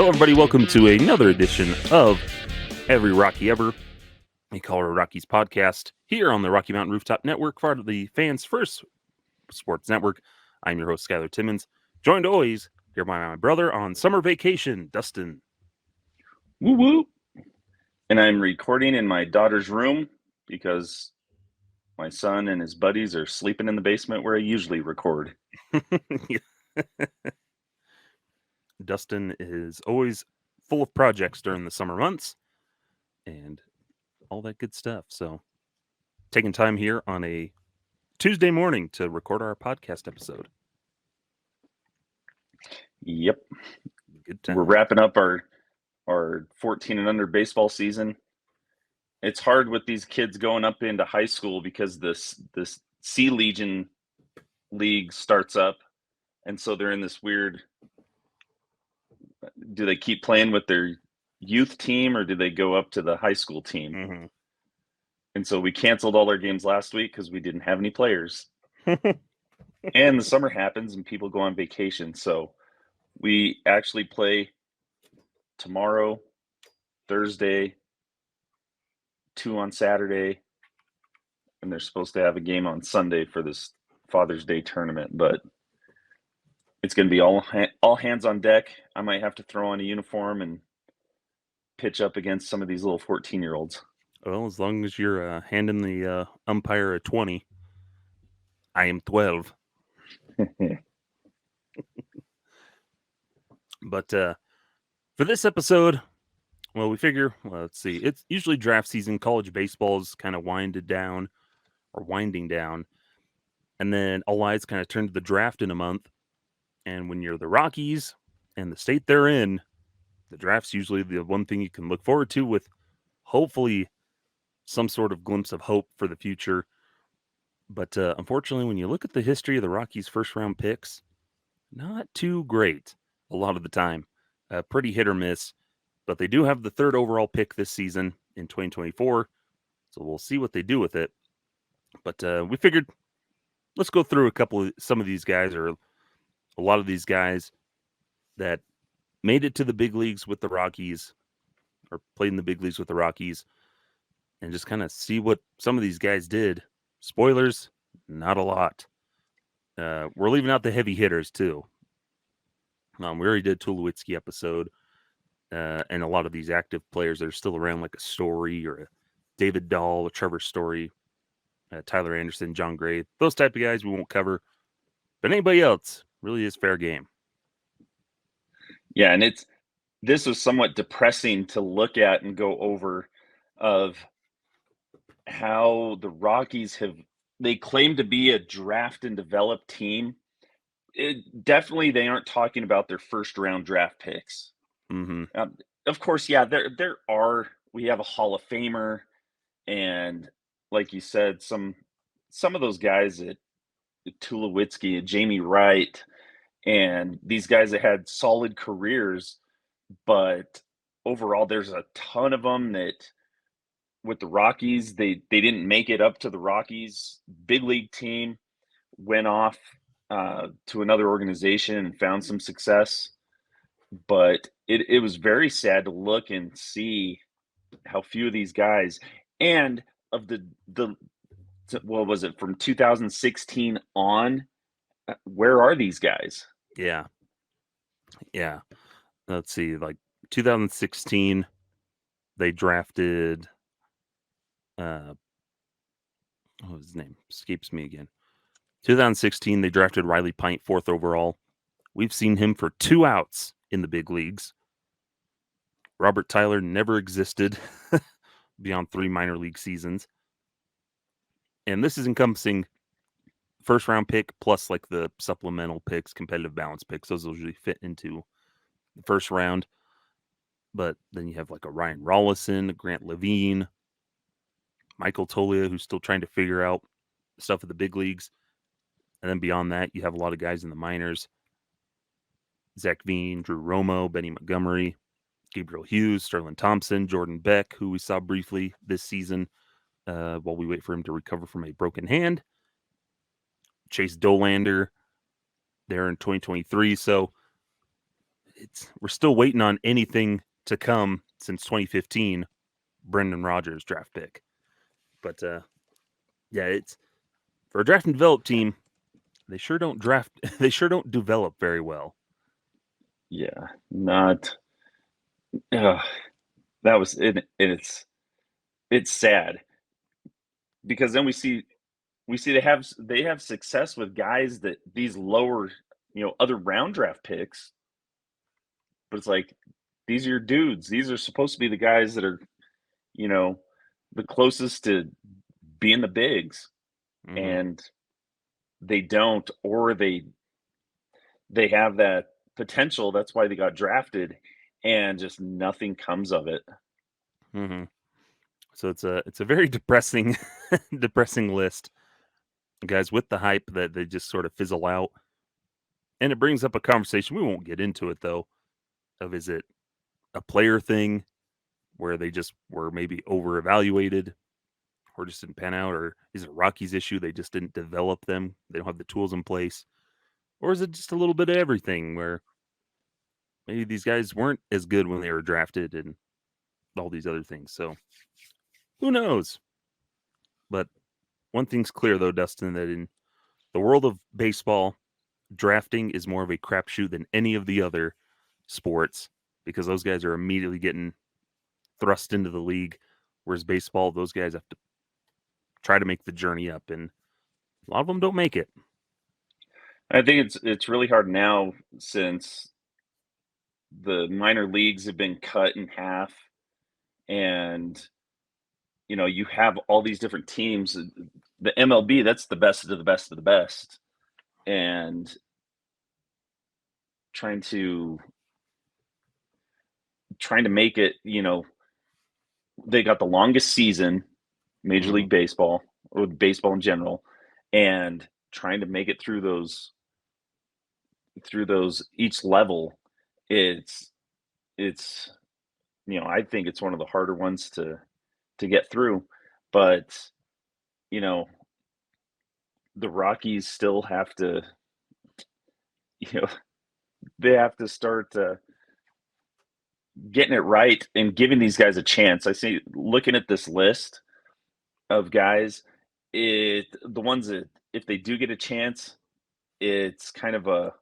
Hello, everybody. Welcome to another edition of Every Rockie Ever, a Colorado Rockies podcast here on the Rocky Mountain Rooftop Network, part of the Fans First Sports Network. I'm your host, Skyler Timmons, joined always here by my brother on summer vacation, Dustin. Woo woo. And I'm recording in my daughter's room because my son and his buddies are sleeping in the basement where I usually record. Dustin is always full of projects during the summer months and all that good stuff. So, taking time here on a Tuesday morning to record our podcast episode. Yep. Good time. We're wrapping up our 14 and under baseball season. It's hard with these kids going up into high school because this C Legion league starts up, and so they're in this weird. Do they keep playing with their youth team or do they go up to the high school team? Mm-hmm. And so we canceled all our games last week because we didn't have any players. And the summer happens and people go on vacation. So we actually play tomorrow, Thursday, 2 on Saturday, and they're supposed to have a game on Sunday for this Father's Day tournament. But it's going to be all hands on deck. I might have to throw on a uniform and pitch up against some of these little 14-year-olds. Well, as long as you're handing the umpire a 20, I am 12. But for this episode, well, we figure, let's see, it's usually draft season. College baseball is kind of winding down. And then all eyes kind of turn to the draft in a month. And when you're the Rockies and the state they're in, the draft's usually the one thing you can look forward to with hopefully some sort of glimpse of hope for the future. But unfortunately, when you look at the history of the Rockies' first-round picks, not too great a lot of the time. Pretty hit or miss. But they do have the third overall pick this season in 2024, so we'll see what they do with it. But we figured let's go through some of these guys, or a lot of these guys that made it to the big leagues with the Rockies, or played in the big leagues with the Rockies, and just kind of see what some of these guys did. Spoilers, not a lot. We're leaving out the heavy hitters, too. We already did Tulowitzki episode, and a lot of these active players that are still around, like a Story or a David Dahl, a Trevor Story, Tyler Anderson, John Gray, those type of guys we won't cover. But anybody else really is fair game. Yeah, and this was somewhat depressing to look at and go over of how the Rockies they claim to be a draft and develop team. Definitely they aren't talking about their first round draft picks. Mm-hmm. Of course, yeah, we have a Hall of Famer, and like you said, some of those guys at Tulowitzki and Jamie Wright and these guys that had solid careers, but overall there's a ton of them that with the Rockies, they didn't make it up to the Rockies big league team, went off to another organization and found some success. But it was very sad to look and see how few of these guys, and of the what was it, from 2016 on, where are these guys? Yeah. Let's see, like 2016, they drafted, what was his name? Escapes me again. 2016, they drafted Riley Pint, 4th overall. We've seen him for 2 outs in the big leagues. Robert Tyler never existed beyond 3 minor league seasons. And this is encompassing first round pick plus like the supplemental picks, competitive balance picks. Those usually fit into the first round. But then you have like a Ryan Rollison, Grant Levine, Michael Tolia, who's still trying to figure out stuff at the big leagues. And then beyond that, you have a lot of guys in the minors. Zach Veen, Drew Romo, Benny Montgomery, Gabriel Hughes, Sterling Thompson, Jordan Beck, who we saw briefly this season while we wait for him to recover from a broken hand. Chase Dolander there in 2023. So we're still waiting on anything to come since 2015, Brendan Rodgers draft pick. But yeah, it's for a draft and develop team. They sure don't draft. They sure don't develop very well. Yeah, not. Uh, that was it. It's sad because then we see they have success with guys that these lower, other round draft picks, but it's like these are your dudes. These are supposed to be the guys that are, you know, the closest to being the bigs, Mm-hmm. and they don't, or they have that potential. That's why they got drafted, and just nothing comes of it. Mm-hmm. So it's a very depressing depressing list. Guys with the hype that they just sort of fizzle out. And it brings up a conversation. We won't get into it though, of is it a player thing where they just were maybe over evaluated or just didn't pan out, or is it a Rockies issue? They just didn't develop them. They don't have the tools in place. Or is it just a little bit of everything where maybe these guys weren't as good when they were drafted and all these other things. So who knows? But one thing's clear though, Dustin, that in the world of baseball, drafting is more of a crapshoot than any of the other sports because those guys are immediately getting thrust into the league. Whereas baseball, those guys have to try to make the journey up, and a lot of them don't make it. I think it's really hard now since the minor leagues have been cut in half, and you have all these different teams. The MLB, that's the best of the best of the best, and trying to trying to make it. They got the longest season, Major Mm-hmm. League Baseball or baseball in general, and trying to make it through those each level. It's it's I think it's one of the harder ones to get through, but you know the Rockies still have to, you know they have to start getting it right and giving these guys a chance. I see, looking at this list of guys, the ones that, if they do get a chance, it's kind of a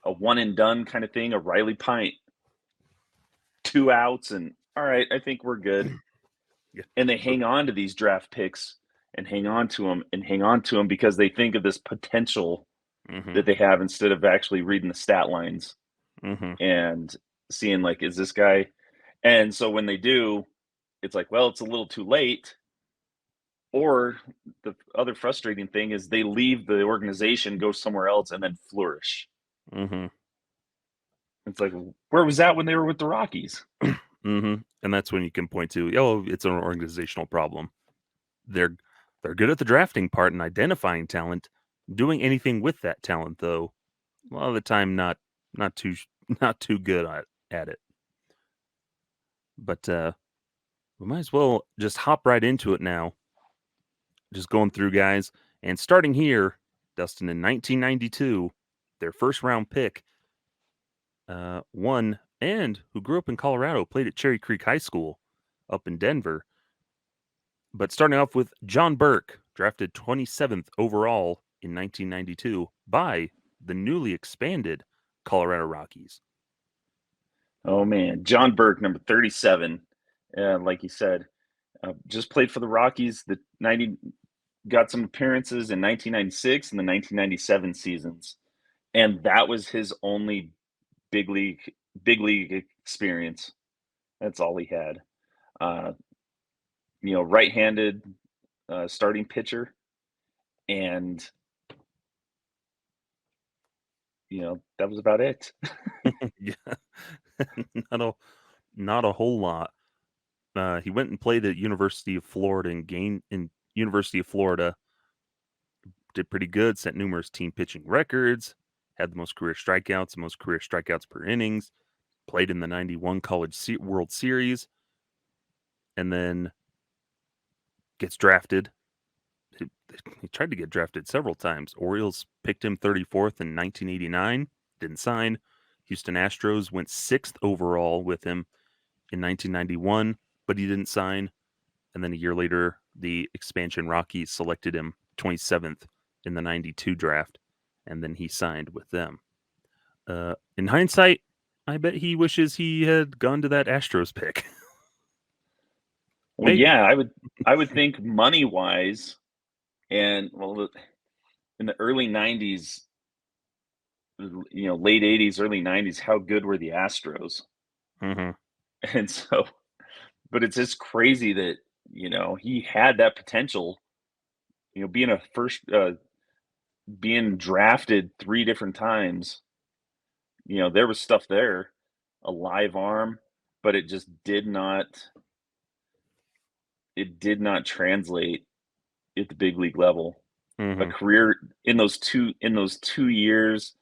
one and done kind of thing. A Riley Pint, 2 outs, and all right, I think we're good. Yeah. And they hang on to these draft picks and hang on to them and hang on to them because they think of this potential Mm-hmm. that they have instead of actually reading the stat lines Mm-hmm. and seeing, like, is this guy. And so when they do, it's like, well, it's a little too late. Or the other frustrating thing is they leave the organization, go somewhere else, and then flourish. Mm-hmm. It's like, where was that when they were with the Rockies? Mm-hmm. And that's when you can point to, oh, it's an organizational problem. They're they're good at the drafting part and identifying talent. Doing anything with that talent, though, a lot of the time, not too not too good at it. But we might as well just hop right into it now. Just going through guys and starting here, Dustin in 1992, their first round pick, one and who grew up in Colorado, played at Cherry Creek High School up in Denver. But starting off with John Burke, drafted 27th overall in 1992 by the newly expanded Colorado Rockies. Oh man, John Burke, number 37. Like you said, just played for the Rockies. The 90 got some appearances in 1996 and the 1997 seasons, and that was his only big league big league experience. That's all he had. Uh, right-handed starting pitcher, and that was about it. Yeah, not a not a whole lot. He went and played at University of Florida and gained in University of Florida. Did pretty good. Set numerous team pitching records. Had the most career strikeouts per innings. Played in the '91 College World Series, and then gets drafted. He, he tried to get drafted several times. Orioles picked him 34th in 1989. Didn't sign. Houston Astros went 6th overall with him in 1991, but he didn't sign. And then a year later, the expansion Rockies selected him 27th in the 92 draft, and then he signed with them. In hindsight, I bet he wishes he had gone to that Astros pick. Well, Maybe. yeah, I would think money wise, and well, in the early '90s, late '80s, early '90s, how good were the Astros? Mm-hmm. And so, but it's just crazy that he had that potential. Being a being drafted 3 different times. There was stuff there, a live arm, but it just did not. It did not translate at the big league level. A Mm-hmm. career in those 2 years,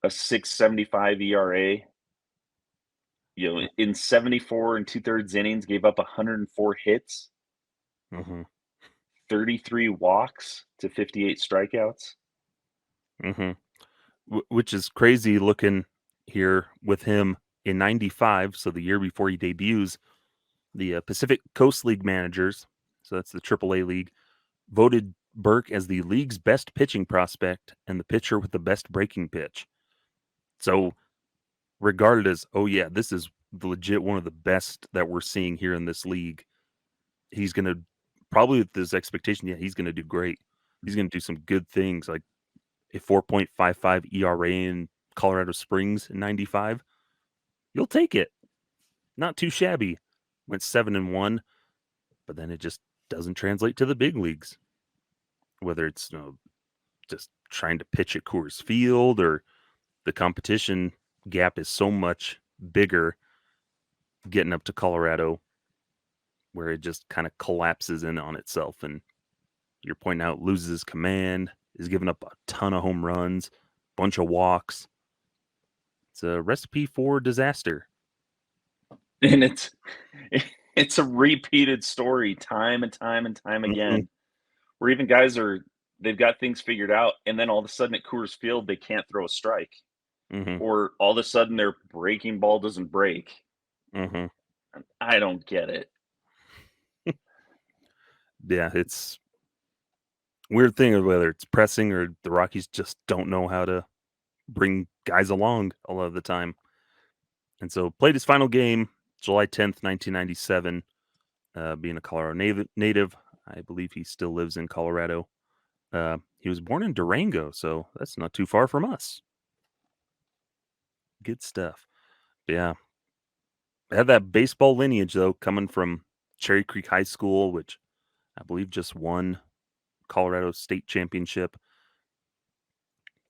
a 6.75 ERA. In 74 and 2/3 innings, gave up 104 hits, Mm-hmm. 33 walks to 58 strikeouts. Mm-hmm. Which is crazy looking here with him in 95, so the year before he debuts. The Pacific Coast League managers, so that's the AAA league, voted Burke as the league's best pitching prospect and the pitcher with the best breaking pitch. So regarded as, oh yeah, this is legit one of the best that we're seeing here in this league. He's going to probably with this expectation, yeah, he's going to do great. He's going to do some good things like a 4.55 ERA in Colorado Springs in 95. You'll take it. Not too shabby. Went 7-1, but then it just doesn't translate to the big leagues. Whether it's just trying to pitch at Coors Field or the competition gap is so much bigger getting up to Colorado where it just kind of collapses in on itself. And you're pointing out loses his command, is giving up a ton of home runs, bunch of walks. It's a recipe for disaster. And it's a repeated story time and time and time Mm-hmm. again, where even guys they've got things figured out, and then all of a sudden at Coors Field they can't throw a strike, Mm-hmm. or all of a sudden their breaking ball doesn't break. Mm-hmm. I don't get it. Yeah, it's weird thing of whether it's pressing or the Rockies just don't know how to bring guys along a lot of the time. And so played his final game July 10th, 1997. Being a Colorado native, I believe he still lives in Colorado. He was born in Durango, so that's not too far from us. Good stuff. But yeah, had that baseball lineage though, coming from Cherry Creek High School, which I believe just won Colorado State Championship.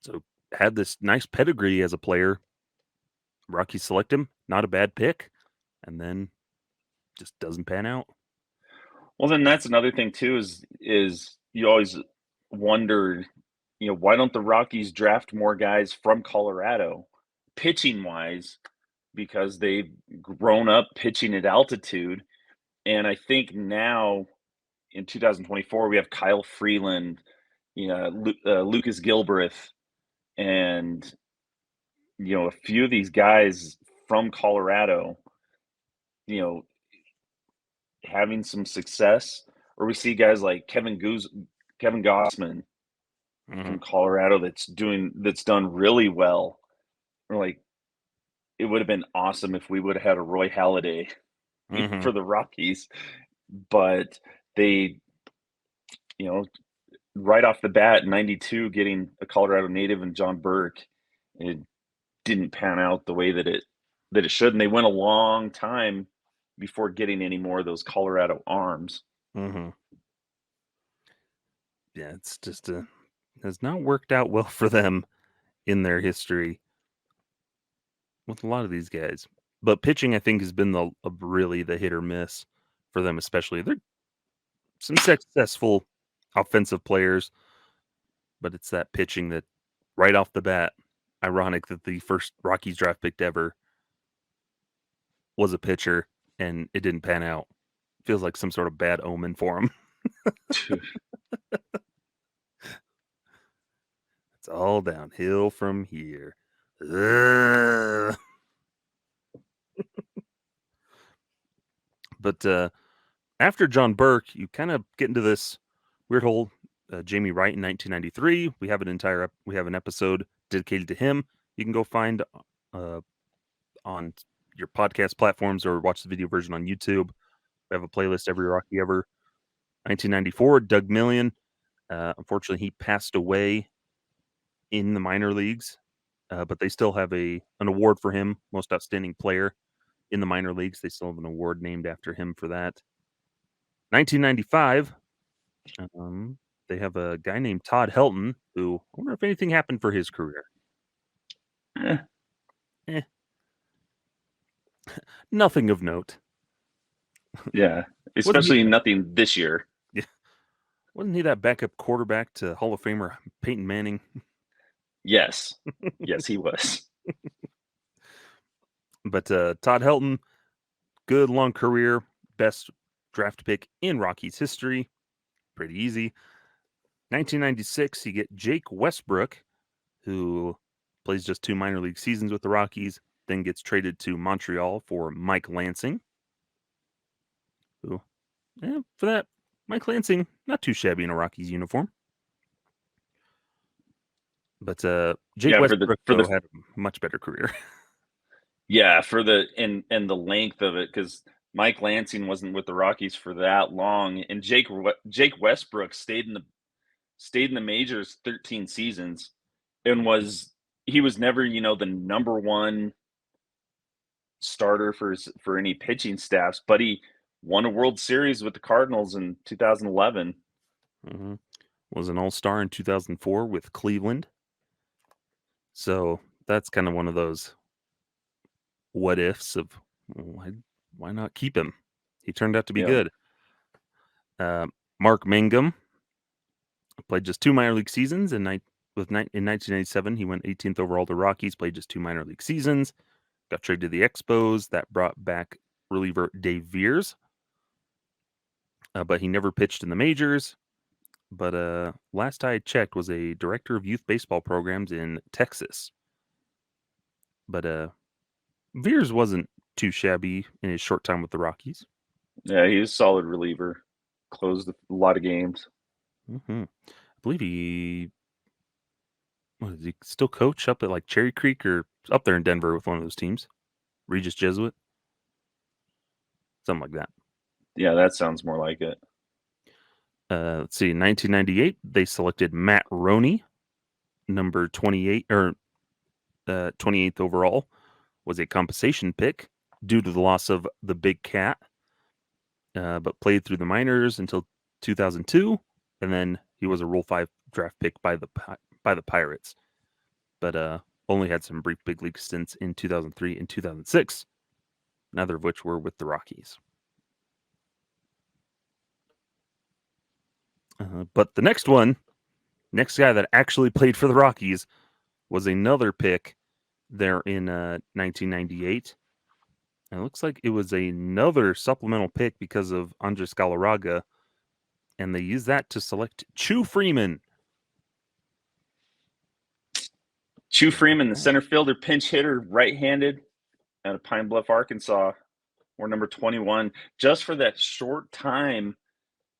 So had this nice pedigree as a player. Rockies select him, not a bad pick, and then just doesn't pan out. Well, then that's another thing too, is you always wonder, why don't the Rockies draft more guys from Colorado, pitching wise, because they've grown up pitching at altitude. And I think now in 2024 we have Kyle Freeland, Lucas Gilbreth, and a few of these guys from Colorado, you know, having some success. Or we see guys like Kevin Gossman Mm-hmm. from Colorado that's done really well. Or like it would have been awesome if we would have had a Roy Halladay Mm-hmm. for the Rockies, but they, you know, right off the bat, 92, getting a Colorado native and John Burke, it didn't pan out the way that it should, and they went a long time before getting any more of those Colorado arms. Mm-hmm. Yeah, it's just has not worked out well for them in their history with a lot of these guys. But pitching, I think, has been really the hit or miss for them, especially. They're some successful offensive players, but it's that pitching that right off the bat, ironic that the first Rockies draft pick ever was a pitcher and it didn't pan out. Feels like some sort of bad omen for him. It's all downhill from here. Ugh. But after John Burke, you kind of get into this weird whole Jamie Wright in 1993. We have an episode dedicated to him. You can go find on your podcast platforms or watch the video version on YouTube. We have a playlist, Every Rocky Ever. 1994, Doug Million. Unfortunately, he passed away in the minor leagues, but they still have an award for him, most outstanding player in the minor leagues. They still have an award named after him for that. 1995, they have a guy named Todd Helton, who I wonder if anything happened for his career. Eh. Nothing of note. Yeah, especially nothing this year. Yeah. Wasn't he that backup quarterback to Hall of Famer Peyton Manning? Yes. Yes, he was. But Todd Helton, good long career, best draft pick in Rockies history. Pretty easy. 1996, you get Jake Westbrook, who plays just 2 minor league seasons with the Rockies, then gets traded to Montreal for Mike Lansing. Who, for that, Mike Lansing, not too shabby in a Rockies uniform. But Jake Westbrook had a much better career. Yeah, for the and the length of it, because Mike Lansing wasn't with the Rockies for that long, and Jake Westbrook stayed in the majors 13 seasons, and he was never the number one starter for any pitching staffs, but he won a World Series with the Cardinals in 2011. Mm-hmm. Was an All-Star in 2004 with Cleveland. So that's kind of one of those what ifs of why not keep him? He turned out to be good. Mark Mangum played just 2 minor league seasons. In 1997, he went 18th overall to Rockies, played just 2 minor league seasons, got traded to the Expos. That brought back reliever Dave Veers. But he never pitched in the majors. But last I checked, was a director of youth baseball programs in Texas. But Veers wasn't too shabby in his short time with the Rockies. Yeah, he was a solid reliever. Closed a lot of games. Mm-hmm. I believe does he still coach up at like Cherry Creek or up there in Denver with one of those teams? Regis Jesuit? Something like that. Yeah, that sounds more like it. Let's see. In 1998, they selected Matt Roney, number 28 or 28th overall. Was a compensation pick due to the loss of the Big Cat, but played through the minors until 2002, and then he was a Rule 5 draft pick by the Pirates, but only had some brief big league stints in 2003 and 2006, neither of which were with the Rockies. But the next guy that actually played for the Rockies was another pick there in 1998. And it looks like it was another supplemental pick because of Andres Galarraga, and they used that to select Choo Freeman. Choo Freeman, the center fielder, pinch hitter, right-handed, out of Pine Bluff, Arkansas, or number 21. Just for that short time,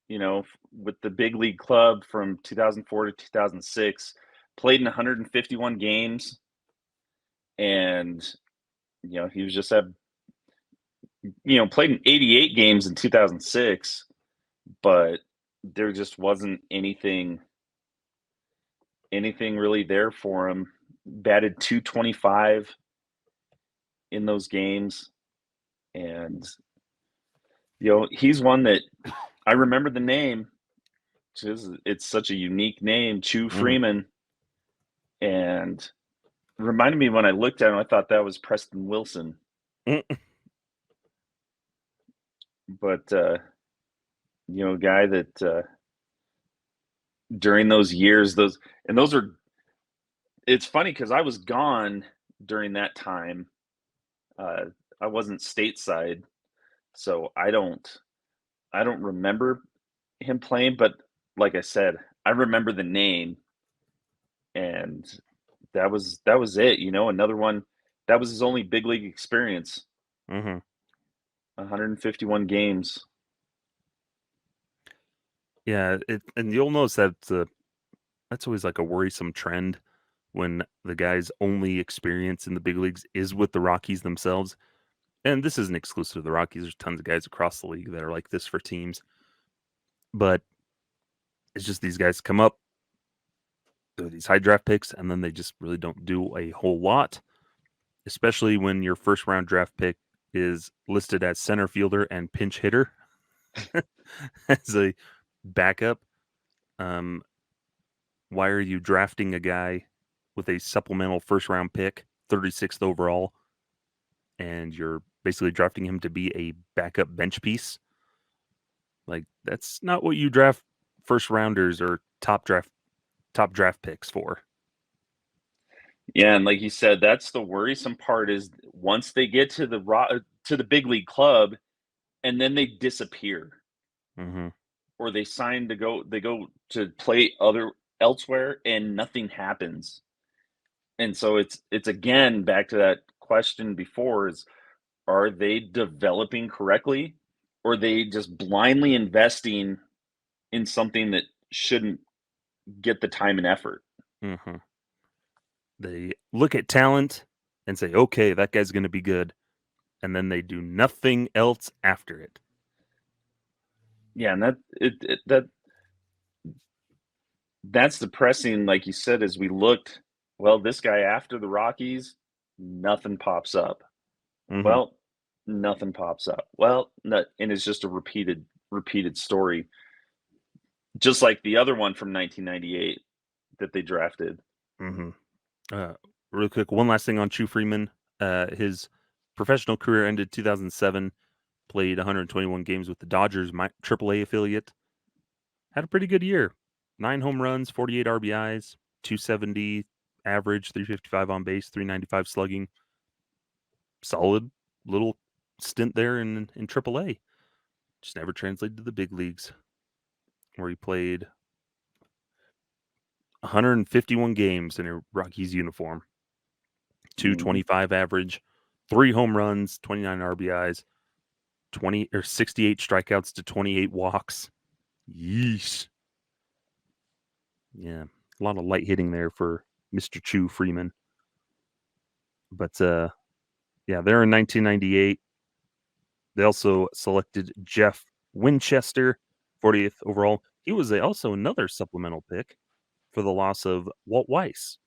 with the big league club from 2004 to 2006, played in 151 games, and he was just played in 88 games in 2006, but there just wasn't anything really there for him. Batted .225 in those games, and he's one that I remember the name. It's such a unique name, Choo Freeman, and reminded me when I looked at him, I thought that was Preston Wilson. But guy that during those years, it's funny because I was gone during that time. I wasn't stateside, so I don't remember him playing, but like I said, I remember the name, and that was it. Another one that was his only big league experience. Hmm. 151 games. Yeah, and you'll notice that that's always like a worrisome trend when the guy's only experience in the big leagues is with the Rockies themselves. And this isn't exclusive to the Rockies. There's tons of guys across the league that are like this for teams. But it's just these guys come up, they're these high draft picks, and then they just really don't do a whole lot, especially when your first round draft pick is listed as center fielder and pinch hitter as a backup. Um, why are you drafting a guy with a supplemental first round pick, 36th overall, and you're basically drafting him to be a backup bench piece? Like that's not what you draft first rounders or top draft picks for. Yeah, and like you said, that's the worrisome part is once they get to the big league club and then they disappear Hmm. or they go to play other elsewhere and nothing happens. And so it's again back to that question before is are they developing correctly or are they just blindly investing in something that shouldn't get the time and effort? Hmm. They look at talent and say, okay, that guy's going to be good. And then they do nothing else after it. Yeah, and that's depressing, like you said, as we looked, well, this guy after the Rockies, nothing pops up. Hmm. Well, nothing pops up. Well, and it's just a repeated story, just like the other one from 1998 that they drafted. Hmm. Uh, Real quick, one last thing on Choo Freeman. His professional career ended 2007. Played 121 games with the Dodgers, my AAA affiliate. Had a pretty good year. 9 home runs, 48 RBIs, 270 average, 355 on base, 395 slugging. Solid little stint there in AAA. Just never translated to the big leagues, where he played 151 games in a Rockies uniform, Mhm. 225 average, 3 home runs, 29 RBIs, 20 or 68 strikeouts to 28 walks. Yeesh. Yeah, a lot of light hitting there for Mr. Choo Freeman. But yeah, there in 1998, they also selected Jeff Winchester, 40th overall. He was also another supplemental pick for the loss of Walt Weiss.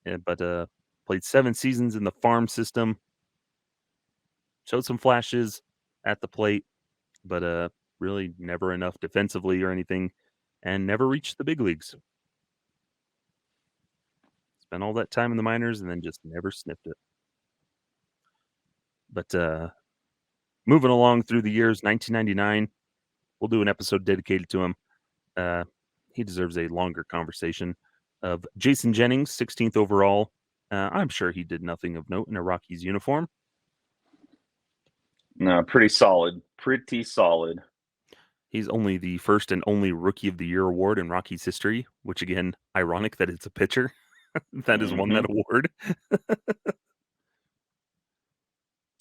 But played 7 seasons in the farm system, showed some flashes at the plate, but really never enough defensively or anything, and never reached the big leagues. Spent all that time in the minors and then just never sniffed it. But moving along through the years, 1999, we'll do an episode dedicated to him. Uh, he deserves a longer conversation. Of Jason Jennings, 16th overall. I'm sure he did nothing of note in a Rockies uniform. No, pretty solid. Pretty solid. He's only the first and only Rookie of the Year award in Rockies history, which again, ironic that it's a pitcher that has won that Mhm. award.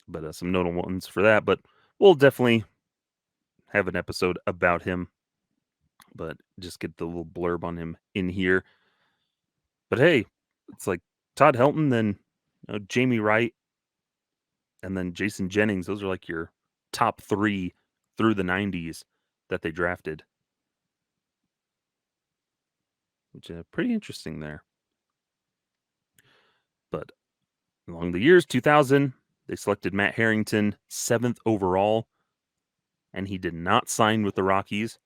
But some notable ones for that. But we'll definitely have an episode about him. But just get the little blurb on him in here. But hey, it's like Todd Helton, then Jamie Wright, and then Jason Jennings. Those are like your top three through the 90s that they drafted, which is pretty interesting there. But along the years, 2000, they selected Matt Harrington, 7th overall, and he did not sign with the Rockies.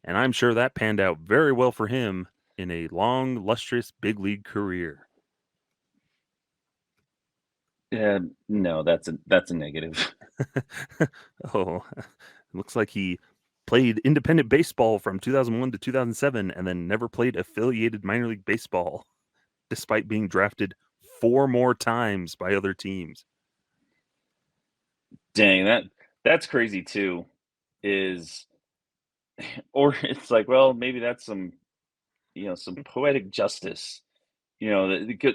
And I'm sure that panned out very well for him in a long, lustrous big league career. Yeah, no, that's a negative. Oh, looks like he played independent baseball from 2001 to 2007 and then never played affiliated minor league baseball, despite being drafted 4 more times by other teams. Dang, that's crazy too. Is or it's like, well, maybe that's some poetic justice.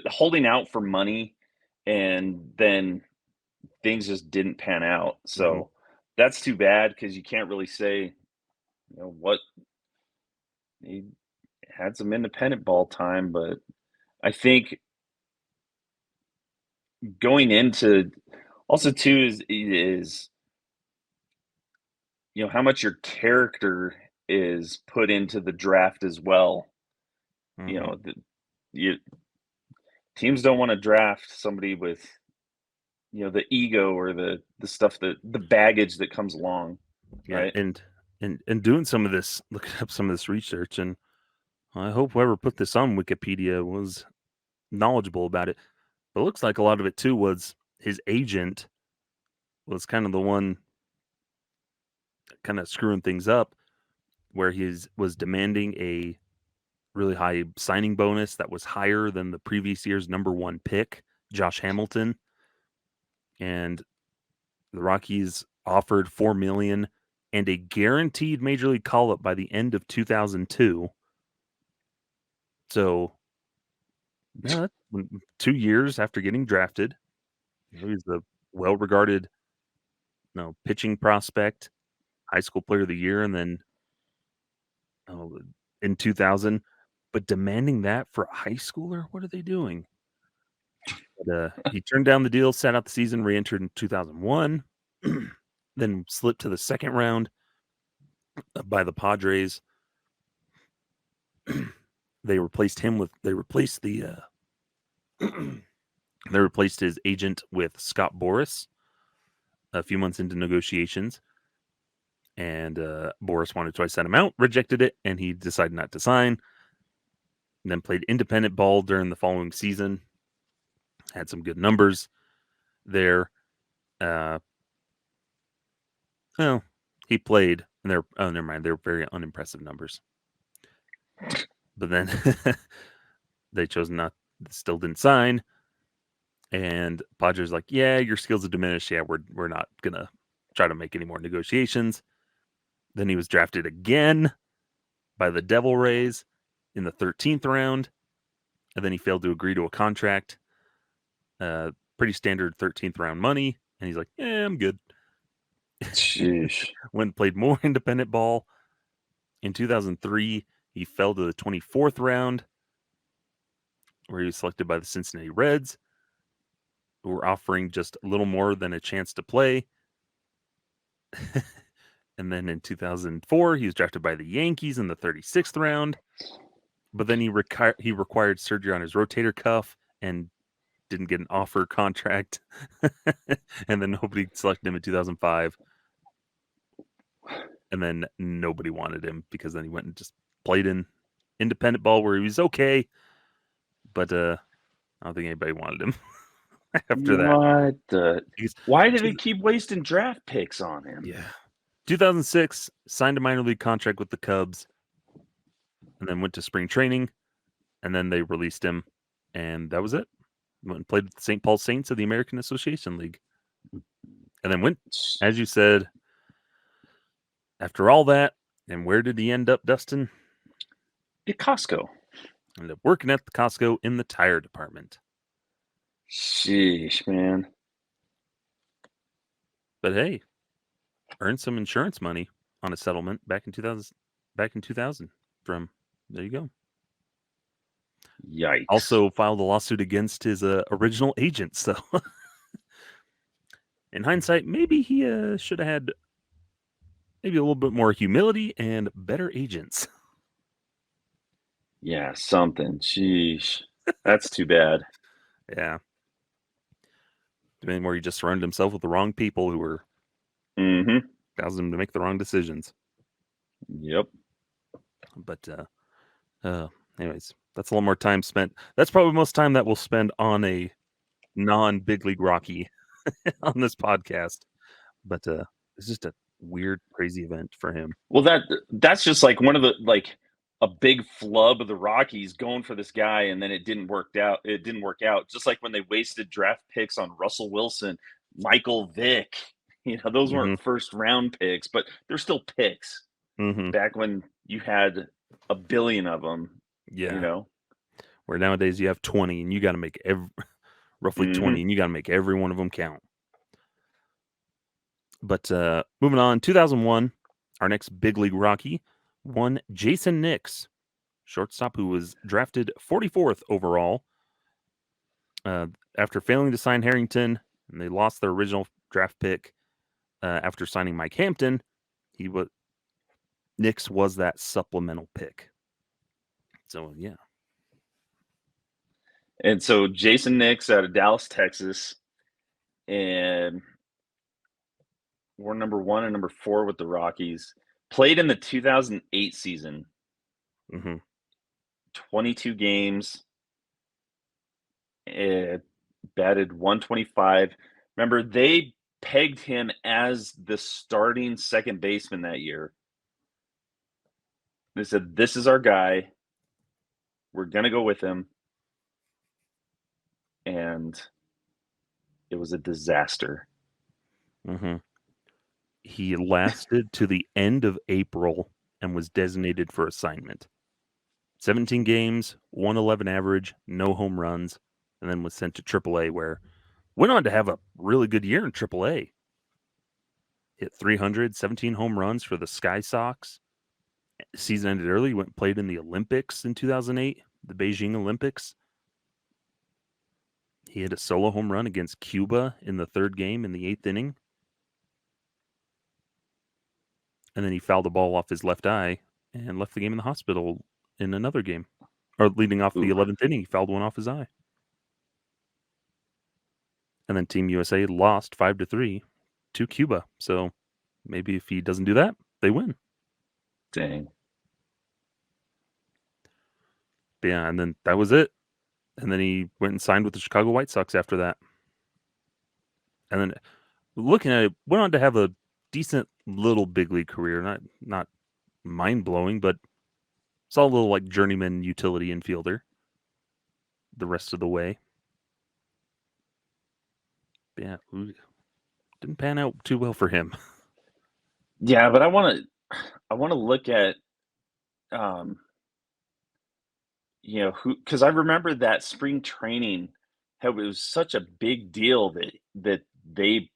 holding out for money, and then things just didn't pan out. Mhm. So that's too bad because you can't really say, what he had some independent ball time, but I think going into also too is how much your character is put into the draft as well. You Mhm. know, the, you teams don't want to draft somebody with the ego or the stuff that the baggage that comes along, Yeah, right? and doing some of this, looking up some of this research, and I hope whoever put this on Wikipedia was knowledgeable about it. But it looks like a lot of it too was his agent was kind of the one kind of screwing things up, where he was demanding a really high signing bonus that was higher than the previous year's number one pick, Josh Hamilton, and the Rockies offered $4 million and a guaranteed major league call up by the end of 2002. So, yeah, 2 years after getting drafted, he's the well-regarded, pitching prospect, high school player of the year, and then oh, in 2000, but demanding that for a high schooler, what are they doing? But, he turned down the deal, sat out the season, re-entered in 2001, then slipped to the second round by the Padres. They replaced him with they replaced the they replaced his agent with Scott Boras a few months into negotiations, and Boras wanted to twice set him out, rejected it, and he decided not to sign. And then played independent ball during the following season, had some good numbers there. Uh, well, he played, and they're never mind, they're very unimpressive numbers. But then they chose not, still didn't sign, and Padres like, yeah, your skills have diminished. Yeah, we're not gonna try to make any more negotiations. Then he was drafted again by the Devil Rays in the 13th round, and then he failed to agree to a contract. Pretty standard 13th round money, and he's like, yeah, I'm good. Sheesh. Went and played more independent ball. In 2003, he fell to the 24th round, where he was selected by the Cincinnati Reds, who were offering just a little more than a chance to play. And then in 2004, he was drafted by the Yankees in the 36th round. But then he required surgery on his rotator cuff and didn't get an offer contract. And then nobody selected him in 2005. And then nobody wanted him because then he went and just played in independent ball where he was okay. But I don't think anybody wanted him after that. What the? He's, Why do they keep wasting draft picks on him? yeah. 2006, signed a minor league contract with the Cubs and then went to spring training. And then they released him. And that was it. Went and played with the St. Paul Saints of the American Association League. And then went, as you said, after all that, and where did he end up, Dustin? At Costco. Ended up working at the Costco in the tire department. Sheesh, man. But hey, earned some insurance money on a settlement back in 2000. Back in 2000, from there you go. Yikes. Also filed a lawsuit against his original agent. So, in hindsight, maybe he should have had maybe a little bit more humility and better agents. Yeah, something. Sheesh. That's too bad. Yeah. Where he just surrounded himself with the wrong people who were causing him to make the wrong decisions. Yep. But anyways, that's a little more time spent. That's probably most time that we'll spend on a non-big league Rocky on this podcast. But it's just a weird, crazy event for him. Well, that's just like one of the a big flub of the Rockies going for this guy, and then it didn't work out. It didn't work out. Just like when they wasted draft picks on Russell Wilson, Michael Vick. Those weren't first round picks, but they're still picks. Mm-hmm. Back when you had a billion of them. Yeah. Where nowadays you have 20 and you got to make roughly 20 and you got to make every one of them count. But moving on, 2001, our next big league Rocky, one Jason Nix, shortstop who was drafted 44th overall. After failing to sign Harrington, and they lost their original draft pick after signing Mike Hampton, Nix was that supplemental pick. So yeah. And so Jason Nix out of Dallas, Texas, and we're number 1 and number 4 with the Rockies. Played in the 2008 season. 22 games. Batted 125. Remember, they pegged him as the starting second baseman that year. They said, "This is our guy. We're gonna go with him." And it was a disaster. He lasted to the end of April and was designated for assignment. 17 games, 111 average, no home runs, and then was sent to AAA, where went on to have a really good year in AAA. Hit 300, 17 home runs for the Sky Sox. Season ended early. Went and played in the Olympics in 2008, the Beijing Olympics. He hit a solo home run against Cuba in the third game in the 8th inning. And then he fouled the ball off his left eye and left the game in the hospital in another game. Or leading off the 11th inning, he fouled one off his eye. And then Team USA lost 5-3 to Cuba. So maybe if he doesn't do that, they win. Dang. But yeah, and then that was it. And then he went and signed with the Chicago White Sox after that. And then looking at it, went on to have a decent little big league career. Not mind-blowing, but saw a little like journeyman utility infielder the rest of the way. But yeah, didn't pan out too well for him. Yeah, but I want to look at because I remember that spring training, how it was such a big deal that they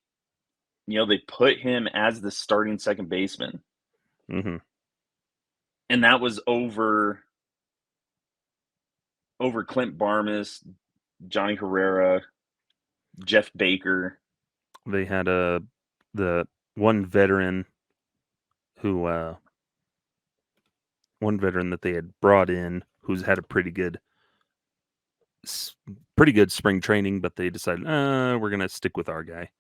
they put him as the starting second baseman. Mm-hmm. And that was over Clint Barmas, Johnny Herrera, Jeff Baker. They had the one veteran that they had brought in who's had a pretty good spring training, but they decided we're gonna stick with our guy.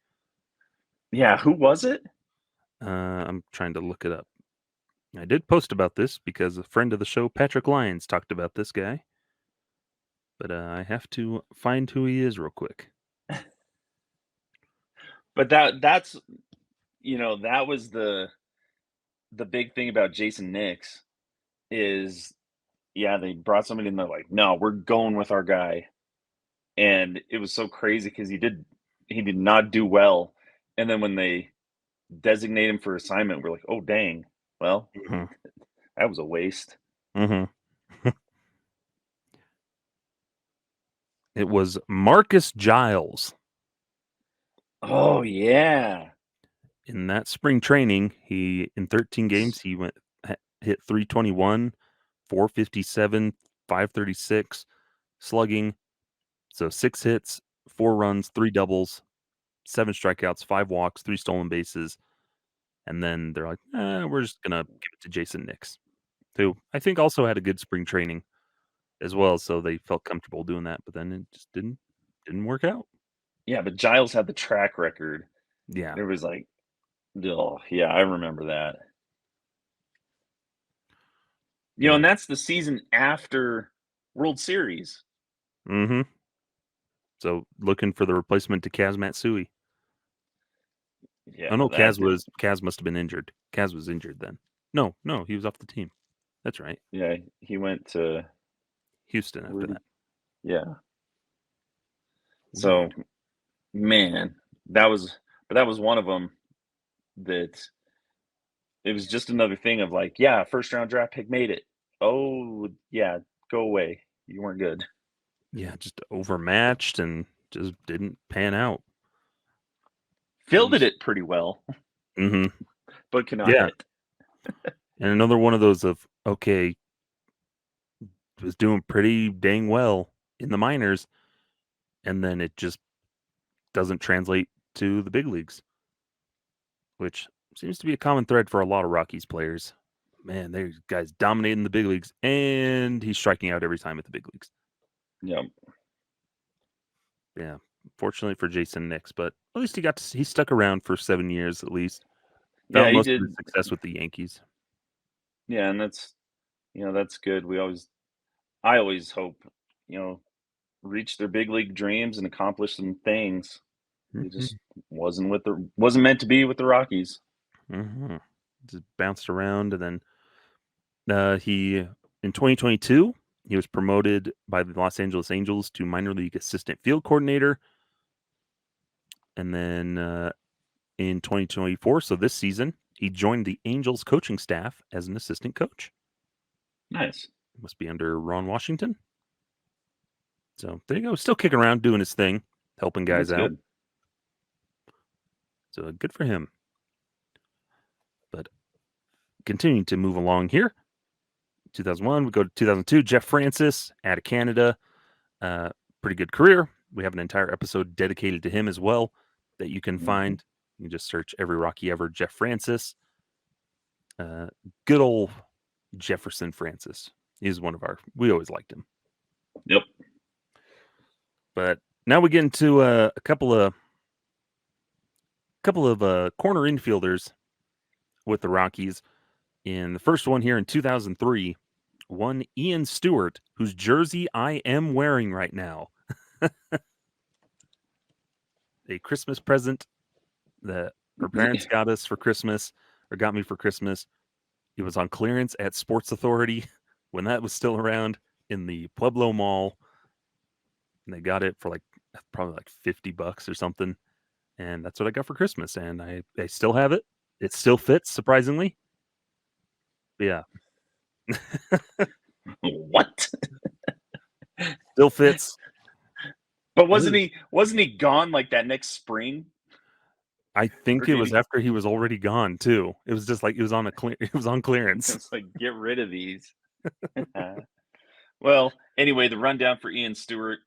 Yeah, who was it? I'm trying to look it up. I did post about this because a friend of the show, Patrick Lyons, talked about this guy. But I have to find who he is real quick. But that's that was the big thing about Jason Nix is they brought somebody in, they're like, "No, we're going with our guy." And it was so crazy because he did not do well. And then when they designate him for assignment, we're like, "Oh, dang. Well, that was a waste." It was Marcus Giles. Oh, yeah. In that spring training, in 13 games, he hit 321, 457, 536, slugging. So 6 hits, 4 runs, 3 doubles, 7 strikeouts, 5 walks, 3 stolen bases. And then they're like, we're just going to give it to Jason Nix, who I think also had a good spring training as well. So they felt comfortable doing that, but then it just didn't work out. Yeah, but Giles had the track record. Yeah. It was like, oh, yeah, I remember that. And that's the season after World Series. Mm-hmm. So looking for the replacement to Kaz Matsui. Yeah. Oh no, Kaz must have been injured. Kaz was injured then. No, he was off the team. That's right. Yeah, he went to Houston after that. Yeah. So, man, that was one of them that it was just another thing of like, yeah, first round draft pick made it. Oh, yeah, go away. You weren't good. Yeah, just overmatched and just didn't pan out. Fielded it pretty well, Mm-hmm. but cannot Yeah, hit. and another one of those of okay, was doing pretty dang well in the minors, and then it just doesn't translate to the big leagues, which seems to be a common thread for a lot of Rockies players. Man, there's guys dominating the big leagues, and he's striking out every time at the big leagues. Yeah. Yeah, fortunately for Jason Nix, but at least he stuck around for 7 years at least. Yeah, Found he most of his did. success with the Yankees. Yeah, and that's good. I always hope, reach their big league dreams and accomplish some things. He Mhm, just wasn't meant to be with the Rockies. mhm. Just bounced around, and then he in 2022 he was promoted by the Los Angeles Angels to minor league assistant field coordinator, and then in 2024, so this season, he joined the Angels coaching staff as an assistant coach. Nice. Must be under Ron Washington. So there you go, still kicking around, doing his thing, helping guys That's out. good. So good for him. But continuing to move along here, 2001, we go to 2002. Jeff Francis out of Canada, uh, pretty good career. We have an entire episode dedicated to him as well that you can Mhm. find. You can just search every Rocky Ever Jeff Francis. Uh, Good old Jefferson Francis. He's one of our. We always liked him. Yep. But now we get into a couple of corner infielders with the Rockies. In the first one here in 2003, one Ian Stewart, whose jersey I am wearing right now. A Christmas present that our parents got us for Christmas or got me for Christmas. It was on clearance at Sports Authority when that was still around in the Pueblo Mall. And they got it for like probably like $50 or something. And that's what I got for Christmas. And I still have it. It still fits, surprisingly. But yeah, What? still fits. But I wasn't he gone like that next spring? think Or it did was he after he was already gone too. It was just like it was on it was on clearance. it's like get rid of these? Well, anyway, the rundown for Ian Stewart,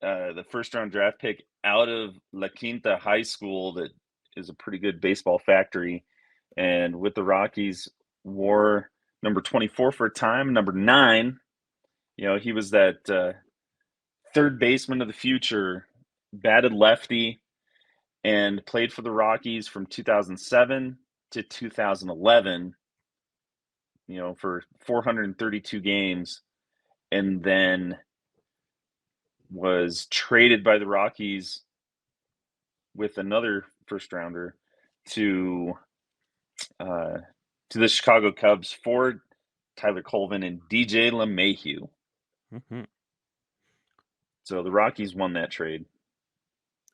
the first round draft pick out of La Quinta High School, that is a pretty good baseball factory. And with the Rockies, wore number 24 for a time, number 9. He was that third baseman of the future, batted lefty, and played for the Rockies from 2007 to 2011, for 432 games, and then was traded by the Rockies with another first rounder to uh, to the Chicago Cubs for Tyler Colvin and DJ LeMahieu. Mhm. So the Rockies won that trade.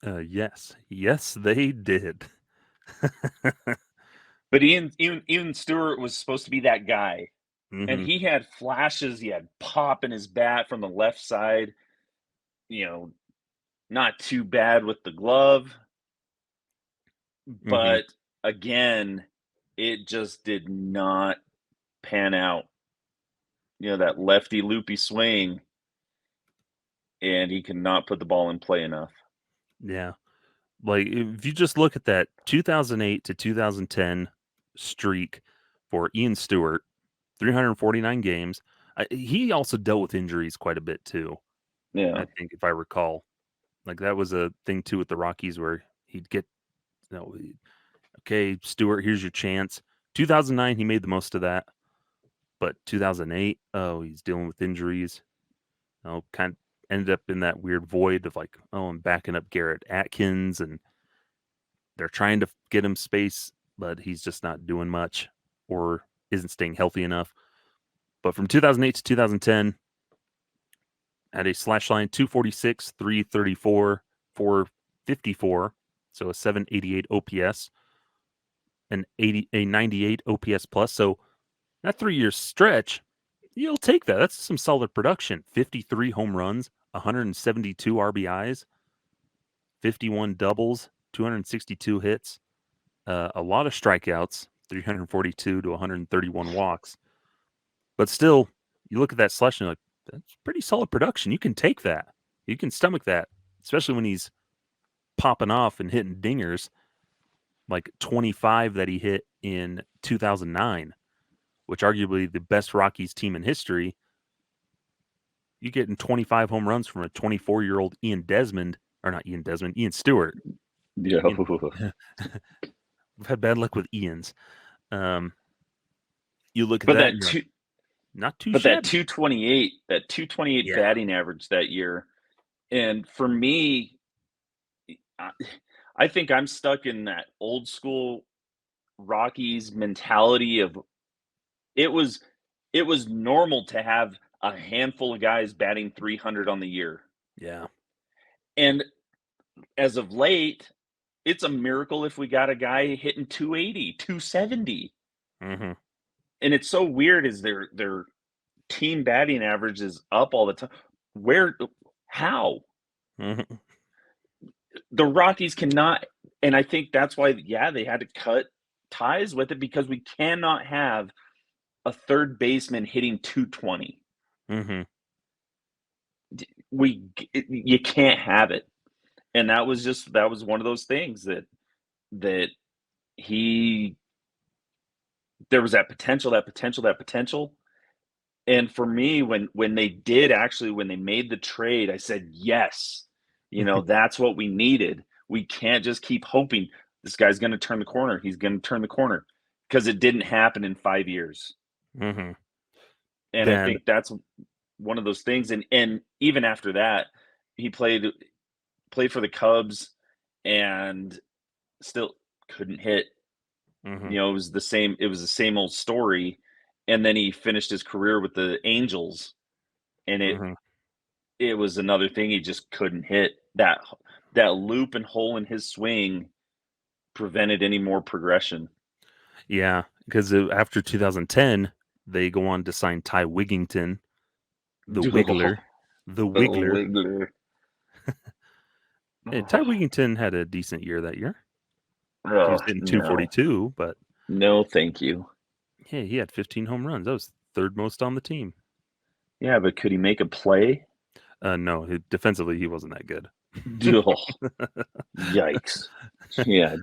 Yes, yes, they did. But Ian Stewart was supposed to be that guy, and Hmm. he had flashes. He had pop in his bat from the left side. You know, not too bad with the glove, Hmm. but again, it just did not pan out. That lefty loopy swing, and he cannot put the ball in play enough. Yeah, like if you just look at that 2008 to 2010 streak for Ian Stewart, 349 games. He also dealt with injuries quite a bit too. Yeah. I think if I recall, like that was a thing too with the Rockies where he'd get, you know, okay, Stewart, here's your chance. 2009, he made the most of that, but 2008, oh, he's dealing with injuries. Kind of ended up in that weird void of like, oh, I'm backing up Garrett Atkins, and they're trying to get him space, but he's just not doing much or isn't staying healthy enough. But from 2008 to 2010, at a slash line 246, 334, 454, so a 788 OPS, a 98 OPS plus. So that 3 year stretch, you'll take that. That's some solid production. 53 home runs, 172 RBIs, 51 doubles, 262 hits, a lot of strikeouts, 342 to 131 walks. But still, you look at that selection, you're like, that's pretty solid production. You can take that. You can stomach that, especially when he's popping off and hitting dingers like 25 that he hit in 2009, which arguably the best Rockies team in history. You getting 25 home runs from a 24-year-old Ian Stewart. Yeah. Ian, we've had bad luck with Ians. You look at But that, that and you're like, not too but that shabby. 228 Yeah. batting average that year, and for me, I think I'm stuck in that old school Rockies mentality of it was it was normal to have a handful of guys batting 300 on the year. Yeah. And as of late, it's a miracle if we got a guy hitting 280, 270. Mm-hmm. And it's so weird is their team batting average is up all the time. Where how? Mm-hmm. The Rockies cannot, and I think that's why they had to cut ties with it because we cannot have a third baseman hitting 220. Mm-hmm. You can't have it. And that was one of those things that he there was that potential. And for me, when they made the trade, I said, yes, that's what we needed. We can't just keep hoping this guy's going to turn the corner. He's going to turn the corner because it didn't happen in 5 years. Mm-hmm. And I think that's one of those things. And even after that, he played for the Cubs and still couldn't hit. Mm-hmm. It was the same old story. And then he finished his career with the Angels, and Mm-hmm. it was another thing. He just couldn't hit that loop and hole in his swing prevented any more progression. Yeah, because after 2010, they go on to sign Ty Wigington, the Wiggler. The Wiggler. Wiggler. And Ty Wigington had a decent year that year. He was hitting No. 242, but No, thank you. yeah, he had 15 home runs. That was third most on the team. Yeah, but could he make a play? No, defensively he wasn't that good. Yikes. Yeah.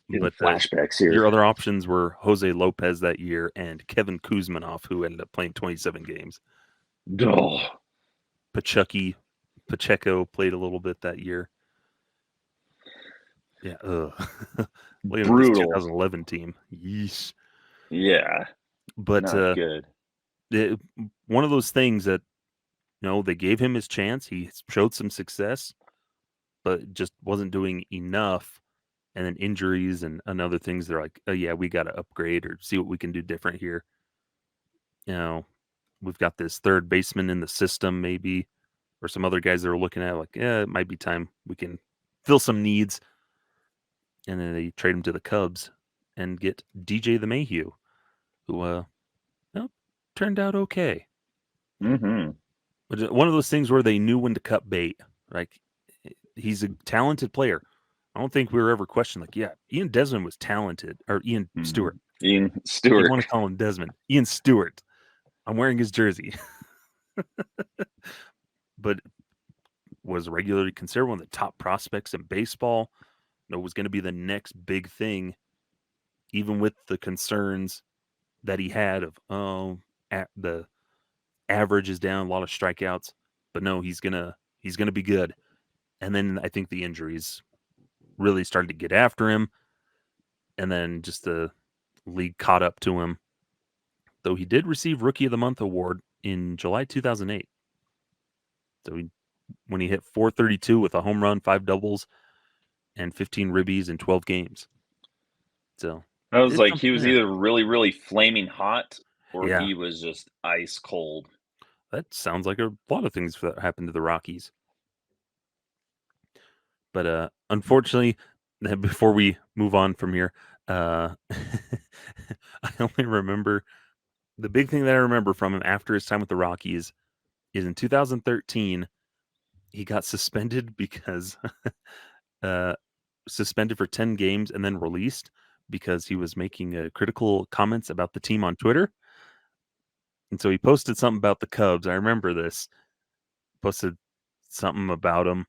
But flashbacks here. your other options were Jose Lopez that year and Kevin Kuzminoff, who ended up playing 27 games. Pacheco played a little bit that year. Yeah, look at this 2011 team. Yeesh. Yeah, but not good. One of those things that they gave him his chance. He showed some success, but just wasn't doing enough. And then injuries and other things. They're like, oh yeah, we got to upgrade or see what we can do different here. We've got this third baseman in the system, maybe, or some other guys that are looking at like, yeah, it might be time we can fill some needs. And then they trade him to the Cubs and get DJ the Mayhew, who turned out okay. Mm-hmm. But one of those things where they knew when to cut bait. Like, he's a talented player. I don't think we were ever questioned. Like, yeah, Ian Desmond was talented, or Ian Stewart. Ian Stewart. You want to call him Desmond? Ian Stewart. I'm wearing his jersey. But was regularly considered one of the top prospects in baseball. Was going to be the next big thing, even with the concerns that he had of the average is down, a lot of strikeouts. But no, he's gonna be good. And then I think the injuries really started to get after him, and then just the league caught up to him. Though he did receive Rookie of the Month award in July 2008. So when he hit 432 with a home run, 5 doubles, and 15 ribbies in 12 games. So I was like, he was either really, really flaming hot, or yeah, he was just ice cold. That sounds like a lot of things that happened to the Rockies. But unfortunately, before we move on from here, I only remember the big thing that I remember from him after his time with the Rockies is in 2013, he got suspended because suspended for 10 games and then released because he was making critical comments about the team on Twitter. And so he posted something about the Cubs. I remember this. Posted something about them,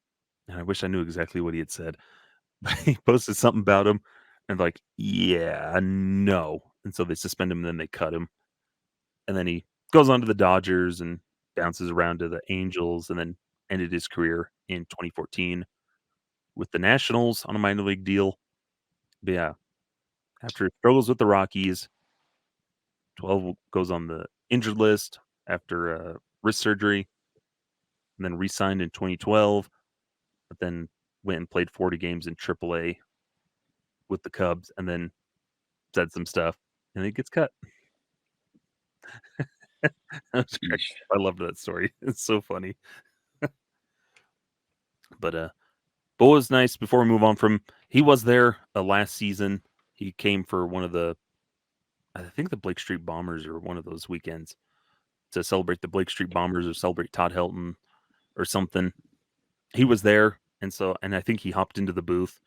and I wish I knew exactly what he had said. But he posted something about him, and like, yeah, no. And so they suspend him, and then they cut him. And then he goes on to the Dodgers and bounces around to the Angels, and then ended his career in 2014 with the Nationals on a minor league deal. But yeah, after struggles with the Rockies, 12 goes on the injured list after wrist surgery, and then re-signed in 2012, but then went and played 40 games in AAA with the Cubs, and then said some stuff, and he gets cut. I loved that story. It's so funny. But what was nice before we move on from, he was there last season. He came for one of the, I think the Blake Street Bombers or one of those weekends to celebrate the Blake Street Bombers or celebrate Todd Helton or something. He was there, and I think he hopped into the booth,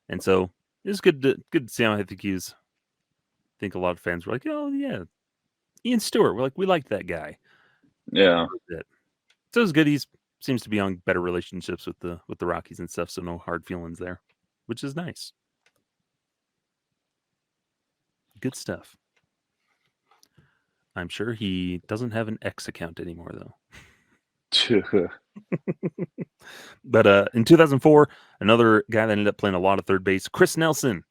and so it was good to see him. I think I think a lot of fans were like, oh yeah, Ian Stewart. We liked that guy. Yeah. So it was good. He seems to be on better relationships with the Rockies and stuff, so no hard feelings there, which is nice. Good stuff. I'm sure he doesn't have an X account anymore, though. But in 2004, another guy that ended up playing a lot of third base, Chris Nelson,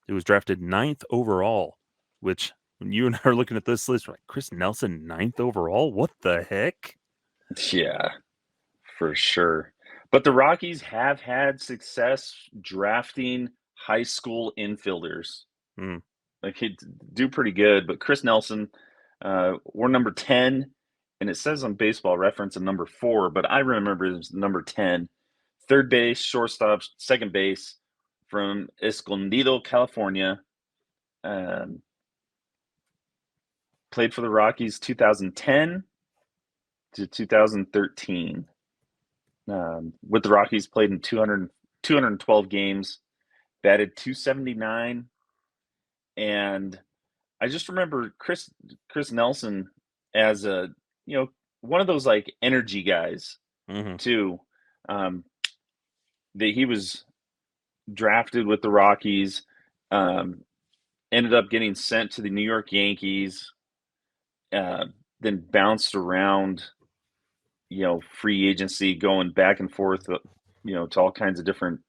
who was drafted 9th overall, which when you and I are looking at this list, we're like, Chris Nelson, 9th overall? What the heck? Yeah, for sure. But the Rockies have had success drafting high school infielders. Hmm. Like, he'd do pretty good, but Chris Nelson, we're number 10, and it says on Baseball Reference a number 4, but I remember it was number 10. Third base, shortstop, second base from Escondido, California. Played for the Rockies 2010 to 2013. With the Rockies, played in 212 games, batted 279, and I just remember Chris Nelson as one of those like energy guys Mm-hmm. too. Um, that he was drafted with the Rockies, ended up getting sent to the New York Yankees, then bounced around, free agency, going back and forth, to all kinds of different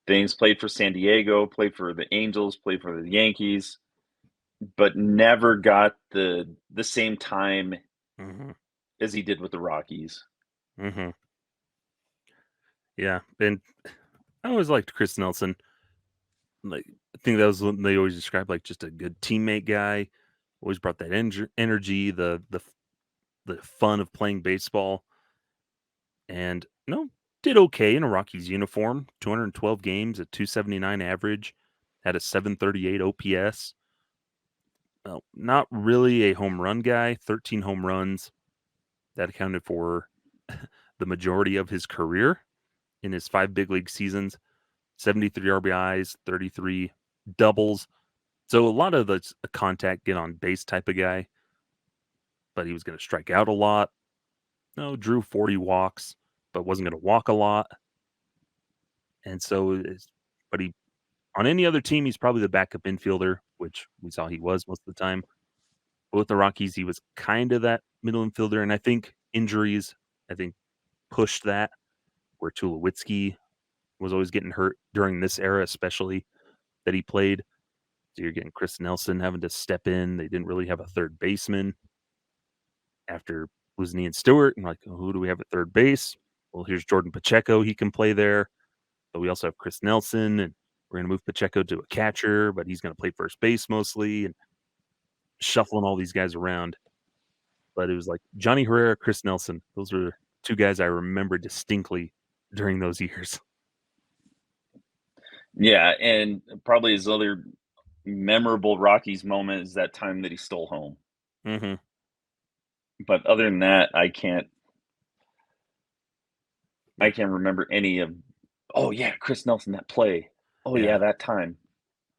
things. Played for San Diego, played for the Angels, played for the Yankees, but never got the same time Mm-hmm. as he did with the Rockies. Mm-hmm. Yeah, and I always liked Chris Nelson. Like, I think that was what they always described, like just a good teammate guy. Always brought that energy, the fun of playing baseball, and did okay in a Rockies uniform. 212 games, a 279 average, had a 738 OPS. Well, not really a home run guy. 13 home runs. That accounted for the majority of his career in his 5 big league seasons. 73 RBIs, 33 doubles. So a lot of the contact, get on base type of guy, but he was going to strike out a lot. No, drew 40 walks, but wasn't going to walk a lot. And so, but he, on any other team, he's probably the backup infielder, which we saw he was most of the time. But with the Rockies, he was kind of that middle infielder. And I think injuries, pushed that, where Tulowitzki was always getting hurt during this era, especially that he played. So you're getting Chris Nelson having to step in. They didn't really have a third baseman after losing Ian Stewart. And like, who do we have at third base? Well, here's Jordan Pacheco. He can play there. But we also have Chris Nelson, and we're going to move Pacheco to a catcher, but he's going to play first base mostly, and shuffling all these guys around. But it was like Johnny Herrera, Chris Nelson. Those were 2 guys I remember distinctly during those years. Yeah, and probably his other memorable Rockies moment is that time that he stole home. Mm-hmm. But other than that, I can't remember any of. Oh yeah, Chris Nelson, that play. Oh Yeah, yeah, that time.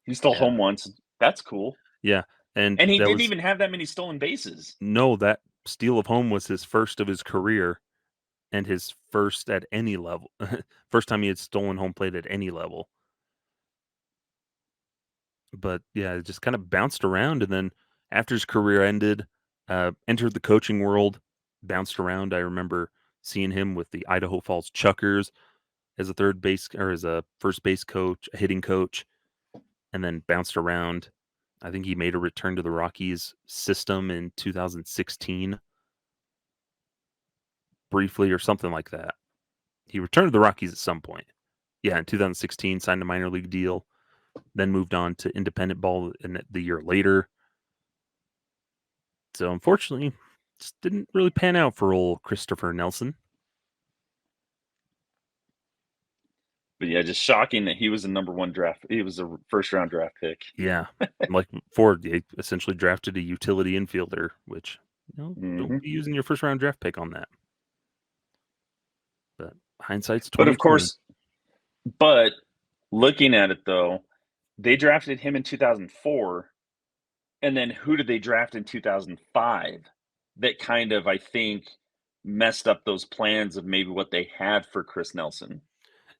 He stole yeah, home once. That's cool. yeah, and And he that didn't was even have that many stolen bases. no, that steal of home was his first of his career and his first at any level. First time he had stolen home plate at any level. But yeah, it just kind of bounced around, and then after his career ended, entered the coaching world, bounced around. I remember seeing him with the Idaho Falls Chuckers as a third base or as a first base coach, a hitting coach, and then bounced around. I think he made a return to the Rockies system in 2016, briefly or something like that. He returned to the Rockies at some point. Yeah, in 2016, signed a minor league deal, then moved on to independent ball in the year later. So unfortunately, just didn't really pan out for old Christopher Nelson. But yeah, just shocking that he was a number one draft. He was a first round draft pick. Yeah, like Ford, they essentially drafted a utility infielder, which don't Hmm. be using your first round draft pick on that. But hindsight's But of 2020. course, but looking at it though, they drafted him in 2004, and then who did they draft in 2005? That kind of, I think, messed up those plans of maybe what they had for Chris Nelson.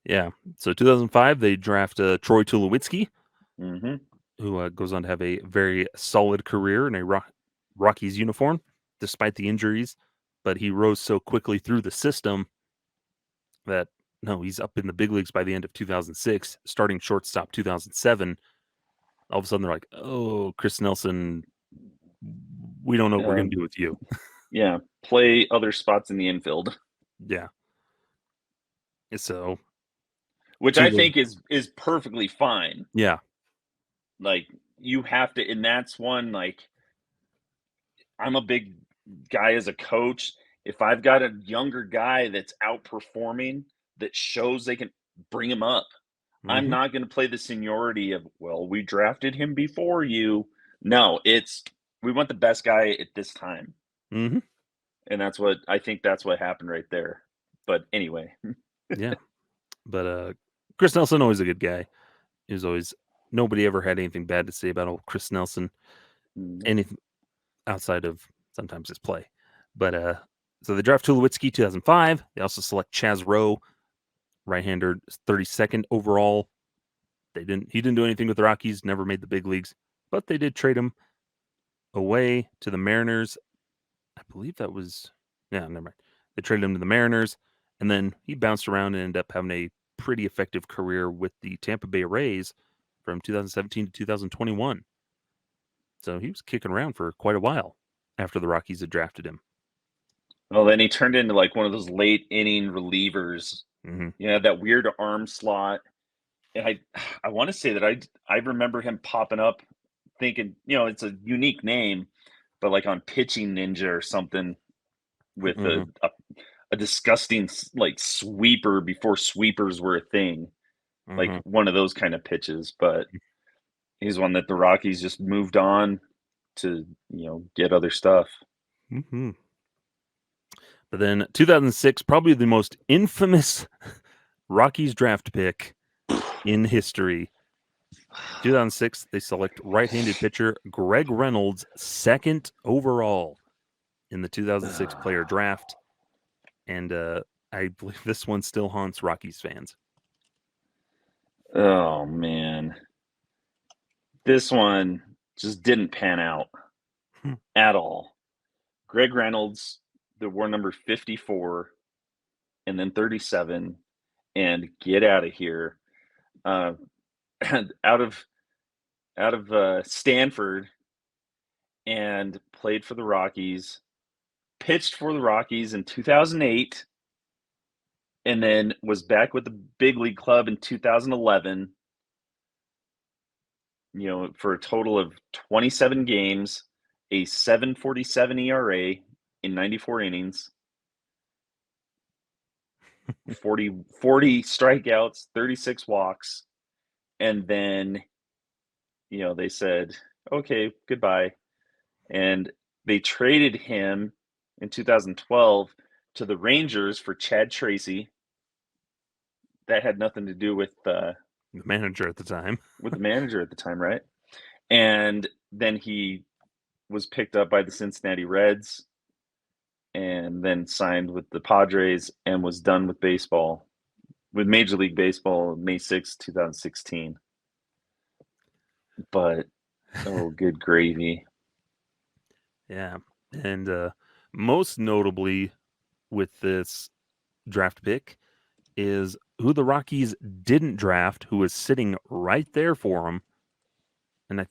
Yeah. So 2005, they draft Troy Tulowitzki, Hmm. who goes on to have a very solid career in a Rockies uniform, despite the injuries. But he rose so quickly through the system that no, he's up in the big leagues by the end of 2006, starting shortstop 2007. All of a sudden, they're like, "Oh, Chris Nelson, we don't know what we're going to do with you." Yeah, play other spots in the infield, Yeah. So which I Tulo, think is perfectly fine. yeah, Like you have to, and that's one like I'm a big guy as a coach. If I've got a younger guy that's outperforming, that shows they can bring him up. I'm hmm not going to play the seniority of, well, we drafted him before you. No, it's we want the best guy at this time. hmm And that's what I think that's what happened right there. But anyway, yeah. But Chris Nelson always a good guy. He was always nobody ever had anything bad to say about old Chris Nelson. mm, Anything outside of sometimes his play. But so they draft Tulowitzki 2005. They also select Chaz Rowe, right-hander, 32nd overall. He didn't do anything with the Rockies, never made the big leagues, but they did trade him away to the Mariners. I believe that was yeah, never mind. They traded him to the Mariners, and then he bounced around and ended up having a pretty effective career with the Tampa Bay Rays from 2017 to 2021. So he was kicking around for quite a while after the Rockies had drafted him. well, then he turned into like one of those late inning relievers. Hmm You know, that weird arm slot. And I want to say that I remember him popping up thinking, it's a unique name, but like on Pitching Ninja or something with hmm a disgusting like sweeper before sweepers were a thing, like hmm one of those kind of pitches. But he's one that the Rockies just moved on to, get other stuff. hmm But then 2006, probably the most infamous Rockies draft pick in history. 2006, they select right-handed pitcher Greg Reynolds, second overall in the 2006 player draft, and I believe this one still haunts Rockies fans. Oh man, this one just didn't pan out Hmm. at all. Greg Reynolds, the war number 54, and then 37, and get out of here. Uh, out of Stanford, and played for the Rockies. Pitched for the Rockies in 2008, and then was back with the big league club in 2011. For a total of 27 games, a 7.47 ERA in 94 innings, 40 strikeouts, 36 walks, and then they said, "Okay, goodbye." And they traded him in 2012 to the Rangers for Chad Tracy. That had nothing to do with The manager at the time. the manager at the time, right? And then he was picked up by the Cincinnati Reds and then signed with the Padres and was done with baseball, with Major League Baseball, May 6th, 2016. But, oh, good gravy. Yeah. And most notably with this draft pick is who the Rockies didn't draft, who was sitting right there for them. And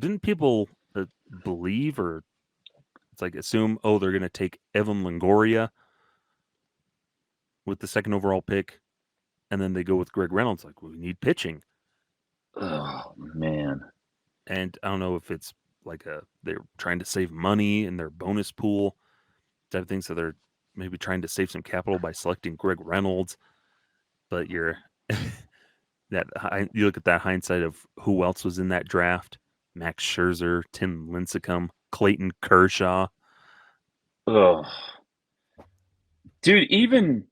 didn't people believe or it's like assume, oh, they're going to take Evan Longoria with the second overall pick, and then they go with Greg Reynolds. Like, well, we need pitching. Oh, man. And I don't know if it's like they're trying to save money in their bonus pool type of thing, so they're maybe trying to save some capital by selecting Greg Reynolds. But you're you look at that hindsight of who else was in that draft: Max Scherzer, Tim Lincecum, Clayton Kershaw. Oh, dude, even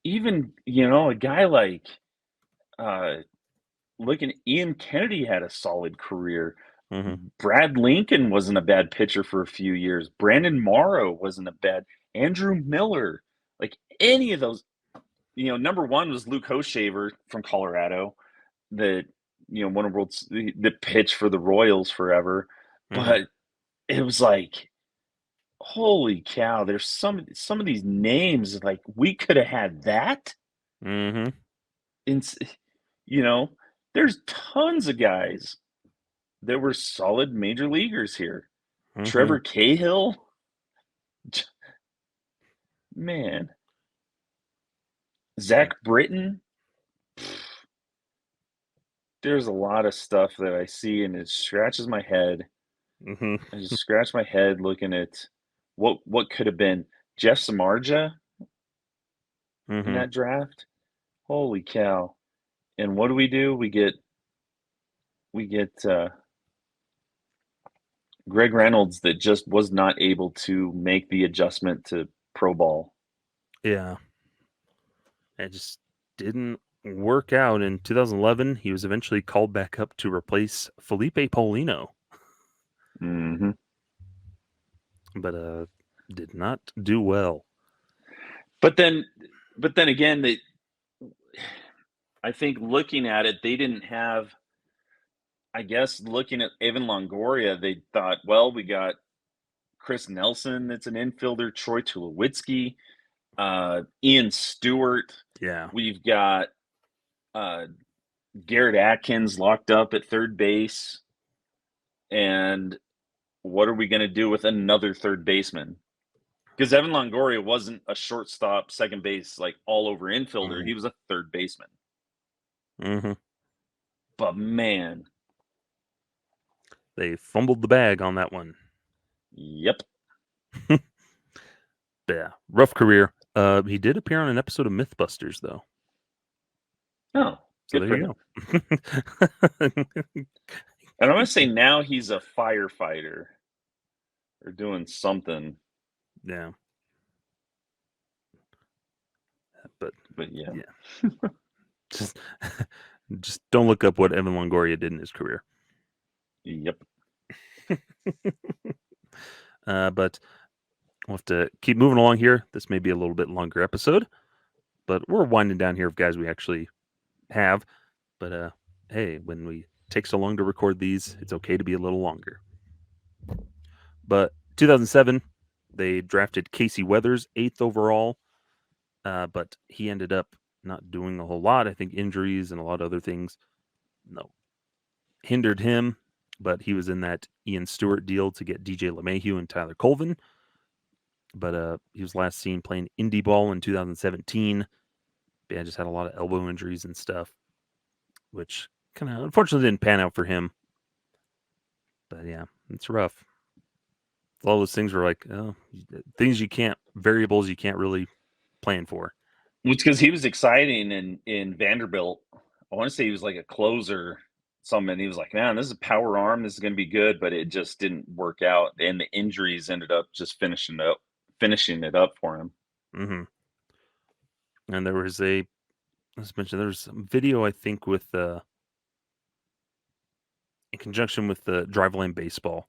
a guy like looking Ian Kennedy had a solid career. Mm-hmm. Brad Lincoln wasn't a bad pitcher for a few years. Brandon Morrow wasn't a bad. Andrew Miller, like any of those. Number one was Luke Hochevar from Colorado, that one of world's the pitch for the Royals forever. Mm-hmm. But it was like, holy cow! There's some of these names like we could have had that. Mm-hmm. You know, there's tons of guys that were solid major leaguers here. Mm-hmm. Trevor Cahill, man. Zach Britton. There's a lot of stuff that I see and it scratches my head. Mm-hmm. I just scratch my head looking at what could have been. Jeff Samardzija in Mm-hmm. that draft. Holy cow. And what do? We get Greg Reynolds that just was not able to make the adjustment to pro ball. Yeah. It just didn't work out. In 2011, he was eventually called back up to replace Felipe Paulino. Mm-hmm. But did not do well. But then again, I think looking at it, they didn't have. I guess looking at Evan Longoria, they thought, well, we got Chris Nelson, that's an infielder, Troy Tulowitzki, Ian Stewart. Yeah. We've got Garrett Atkins locked up at third base. And what are we going to do with another third baseman? Because Evan Longoria wasn't a shortstop, second base, like all over infielder. Mm-hmm. He was a third baseman. Mm-hmm. But man, They fumbled the bag on that one. yep. Yeah. Rough career. He did appear on an episode of Mythbusters, though. Oh, So good there for you him. go. And I'm going to say now he's a firefighter or doing something. Yeah. But yeah. Just don't look up what Evan Longoria did in his career. Yep. But we'll have to keep moving along here. This may be a little bit longer episode, but we're winding down here of guys we actually have. But hey, when we take so long to record these, it's okay to be a little longer. But 2007, they drafted Casey Weathers 8th overall, but he ended up not doing a whole lot. I think injuries and a lot of other things hindered him, but he was in that Ian Stewart deal to get DJ LeMahieu and Tyler Colvin. But he was last seen playing indie ball in 2017. But yeah, just had a lot of elbow injuries and stuff, which kind of unfortunately didn't pan out for him. But yeah, it's rough. All those things were like things variables you can't really plan for. Well, it's because he was exciting in Vanderbilt. I want to say he was like a closer some, and he was like, "Man, this is a power arm. This is going to be good," but it just didn't work out, and the injuries ended up just finishing it up for him. Mm-hmm. And there was let's mention, there was some video, I think, with in conjunction with the Driveline Baseball.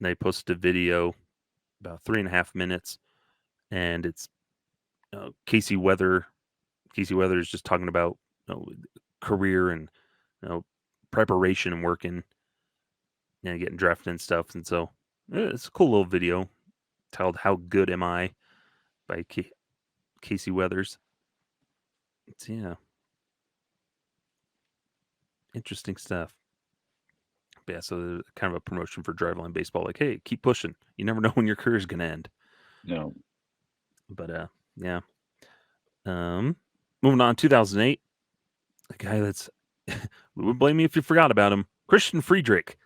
They posted a video about 3.5 minutes, and it's Casey Weather. Casey Weather is just talking about career and preparation and working and getting drafted and stuff. And so it's a cool little video titled "How Good Am I" by Casey Weathers. It's, interesting stuff. But yeah, so kind of a promotion for Driveline Baseball. Like, hey, keep pushing. You never know when your career is going to end. No. But yeah. Moving on, 2008. A guy that's we would blame me if you forgot about him. Christian Friedrich.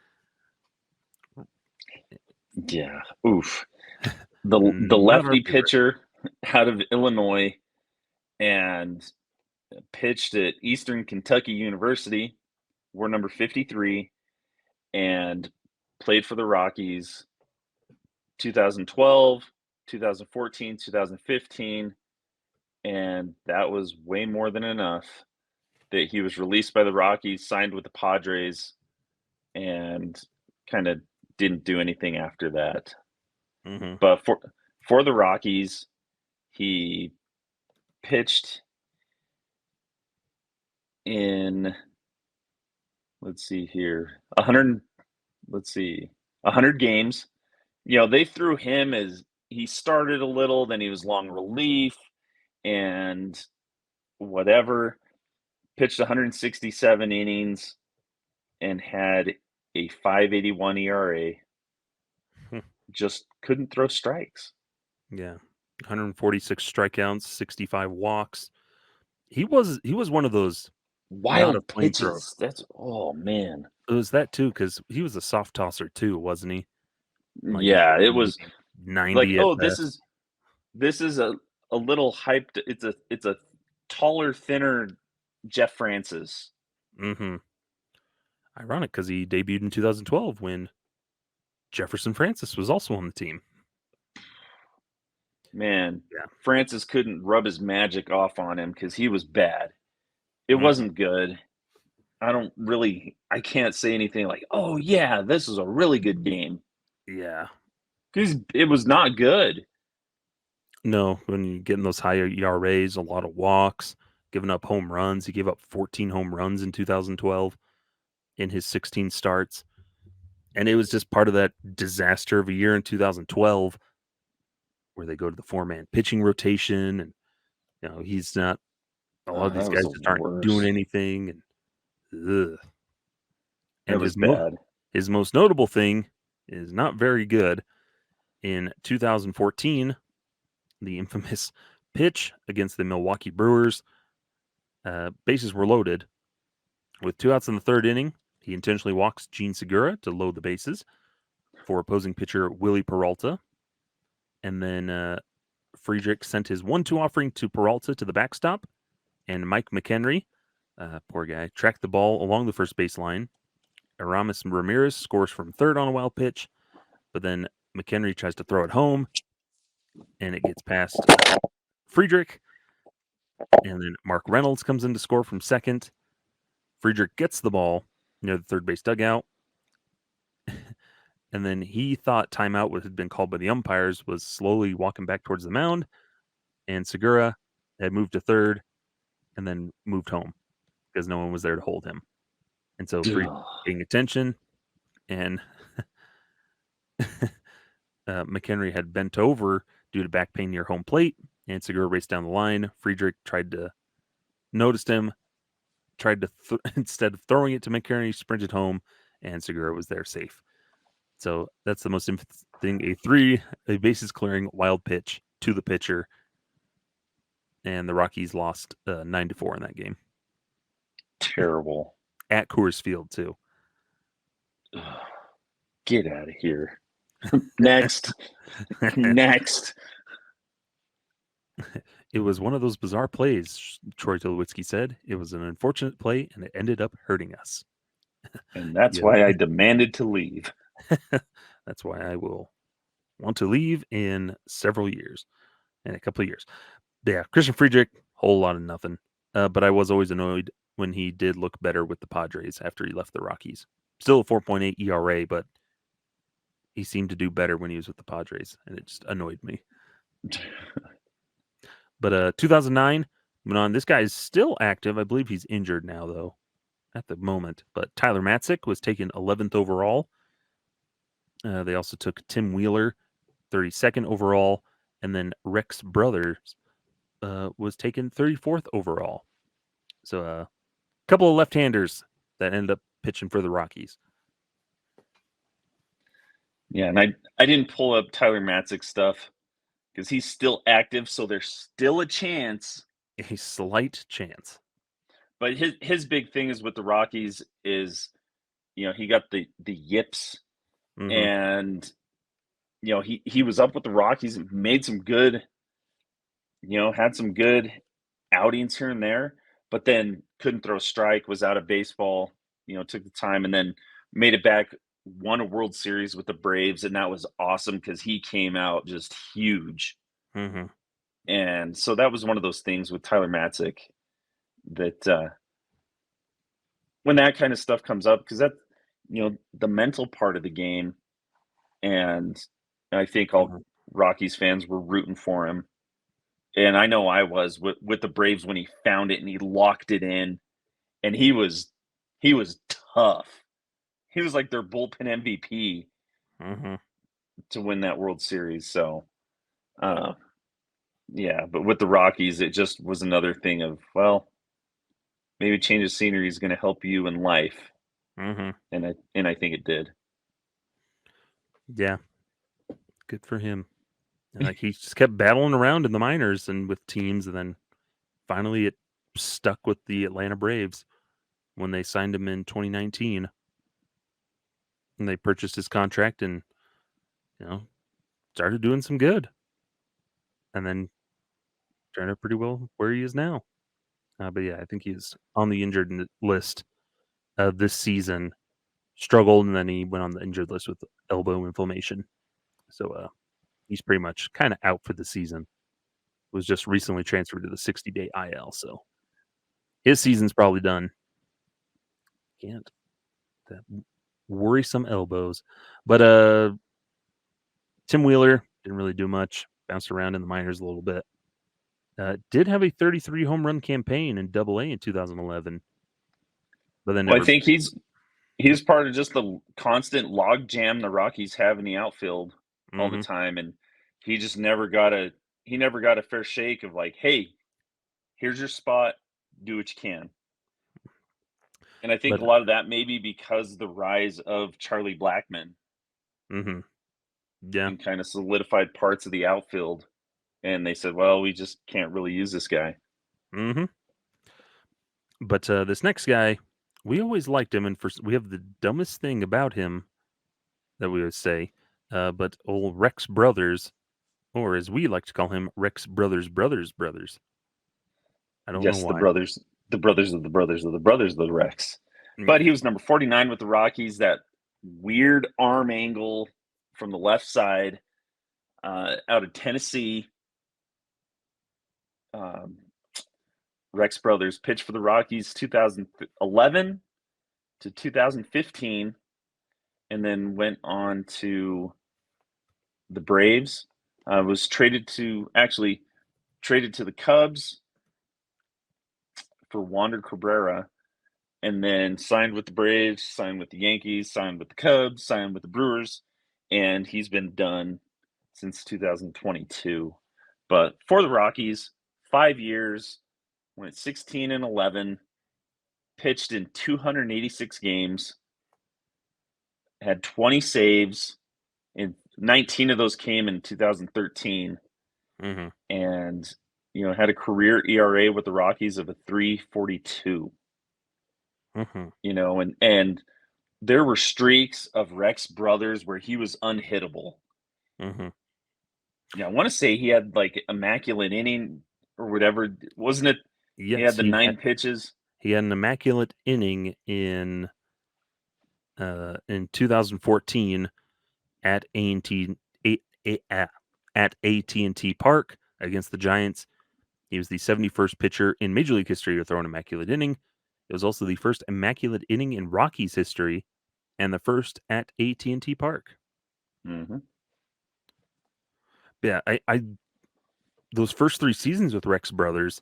Yeah. Oof. The Not our lefty favorite. pitcher out of Illinois, and pitched at Eastern Kentucky University. We're number 53, and played for the Rockies 2012, 2014, 2015, and that was way more than enough that he was released by the Rockies, signed with the Padres, and kind of didn't do anything after that. Mm-hmm. But for the Rockies, he pitched in, let's see here, 100 games. You know, they threw him as he started a little, then he was long relief and whatever. Pitched 167 innings and had a 5.81 ERA. Just couldn't throw strikes. Yeah. 146 strikeouts, 65 walks. He was one of those not a Wild flamethrower. pitches. Oh man. It was that too, because he was a soft tosser too, wasn't he? Like Yeah, it was maybe like, 90 at oh, this best. is a little hyped. It's a taller, thinner Jeff Francis. Mm-hmm. Ironic, because he debuted in 2012 when Jefferson Francis was also on the team. Man, Yeah. Francis couldn't rub his magic off on him because he was bad. It Mm-hmm. wasn't good. I can't say anything like, oh yeah, this is a really good game. Yeah. Because it was not good. No, when you get in those higher ERAs, a lot of walks, giving up home runs. He gave up 14 home runs in 2012 in his 16 starts. And it was just part of that disaster of a year in 2012 where they go to the 4-man pitching rotation. And, he's not, a lot of these That was guys the just aren't doing worst. anything. And, ugh. It And was bad. his most notable thing is not very good. In 2014, the infamous pitch against the Milwaukee Brewers, bases were loaded. With 2 outs in the third inning, he intentionally walks Gene Segura to load the bases for opposing pitcher Willie Peralta. And then Friedrich sent his 1-2 offering to Peralta to the backstop. And Mike McHenry, poor guy, tracked the ball along the first baseline. Aramis Ramirez scores from third on a wild pitch. But then McHenry tries to throw it home. And it gets past Friedrich. And then Mark Reynolds comes in to score from second. Friedrich gets the ball near the third base dugout. And then he thought timeout had been called by the umpires, was slowly walking back towards the mound. And Segura had moved to third and then moved home because no one was there to hold him. And so Friedrich paying attention, and McHenry had bent over due to back pain near home plate, and Segura raced down the line. Friedrich noticed him, tried to, instead of throwing it to McHenry, sprinted home, and Segura was there safe. So that's the most infamous thing, a bases clearing wild pitch to the pitcher, and the Rockies lost 9-4 in that game. Terrible. At Coors Field, too. Get out of here. Next. Next. It was one of those bizarre plays, Troy Tulowitzki said. It was an unfortunate play, and it ended up hurting us. And that's Yeah. why I demanded to leave. That's why I will want to leave in a couple of years. Yeah, Christian Friedrich, whole lot of nothing. But I was always annoyed when he did look better with the Padres after he left the Rockies. Still a 4.8 ERA, but he seemed to do better when he was with the Padres, and it just annoyed me. But 2009 went on. This guy is still active. I believe he's injured now, though, at the moment. But Tyler Matzik was taken 11th overall. They also took Tim Wheeler, 32nd overall, and then Rex Brothers was taken 34th overall. So a couple of left-handers that ended up pitching for the Rockies. Yeah, and I didn't pull up Tyler Matzek's stuff because he's still active, so there's still a chance. A slight chance. But his big thing is with the Rockies is, he got the yips, and he was up with the Rockies and made some good, had some good outings here and there, but then couldn't throw a strike, was out of baseball, took the time and then made it back, won a World Series with the Braves, and that was awesome because he came out just huge. Mm-hmm. And so that was one of those things with Tyler Matzek that when that kind of stuff comes up, because that, the mental part of the game, and I think all Mm-hmm. Rockies fans were rooting for him. And I know I was with the Braves when he found it and he locked it in, and he was tough. He was like their bullpen MVP Mm-hmm. to win that World Series. So, uh, yeah, but with the Rockies, it just was another thing of, well, maybe change of scenery is going to help you in life, Mm-hmm. and I think it did. Yeah, good for him. And, like, he just kept battling around in the minors and with teams, and then finally it stuck with the Atlanta Braves when they signed him in 2019, and they purchased his contract and you know started doing some good, and then turned out pretty well where he is now. But yeah, I think he's on the injured list this season. Struggled, and then he went on the injured list with elbow inflammation. So he's pretty much kind of out for the season. Was just recently transferred to the 60-day IL, so his season's probably done. Can't that worrisome elbows, but Tim Wheeler didn't really do much. Bounced around in the minors a little bit. Did have a 33 home run campaign in Double A in 2011, but then Well, I never. think he's part of just the constant log jam the Rockies have in the outfield all the Mm-hmm. time, and he just never got a fair shake of like, hey, here's your spot, do what you can. And I think But a lot of that maybe because the rise of Charlie Blackmon mm-hmm. Yeah. and kind of solidified parts of the outfield, and they said, well, we just can't really use this guy. Mm-hmm. But this next guy, we always liked him, and we have the dumbest thing about him that we would say, but old Rex Brothers, or as we like to call him, Rex Brothers. I don't know Yes, why. the brothers of the brothers of the brothers of the Rex. But Yeah. he was number 49 with the Rockies. That weird arm angle from the left side, out of Tennessee. Um, Rex Brothers pitched for the Rockies 2011 to 2015, and then went on to the Braves. Was traded to the Cubs for Wander Cabrera, and then signed with the Braves, signed with the Yankees, signed with the Cubs, signed with the Brewers, and he's been done since 2022. But for the Rockies, 5 years, went 16 and 11, pitched in 286 games, had 20 saves, and 19 of those came in 2013, Mm-hmm. and had a career ERA with the Rockies of a 3.42. Mm-hmm. And there were streaks of Rex Brothers where he was unhittable. Mm-hmm. Yeah, I want to say he had like immaculate inning or whatever, wasn't it? He had Yes, the 9 pitches. he had an immaculate inning in in 2014 at A&T at AT&T Park against the Giants. He was the 71st pitcher in Major League history to throw an immaculate inning. It was also the first immaculate inning in Rockies history and the first at AT&T Park. Mm-hmm. Yeah, I those first 3 seasons with Rex Brothers,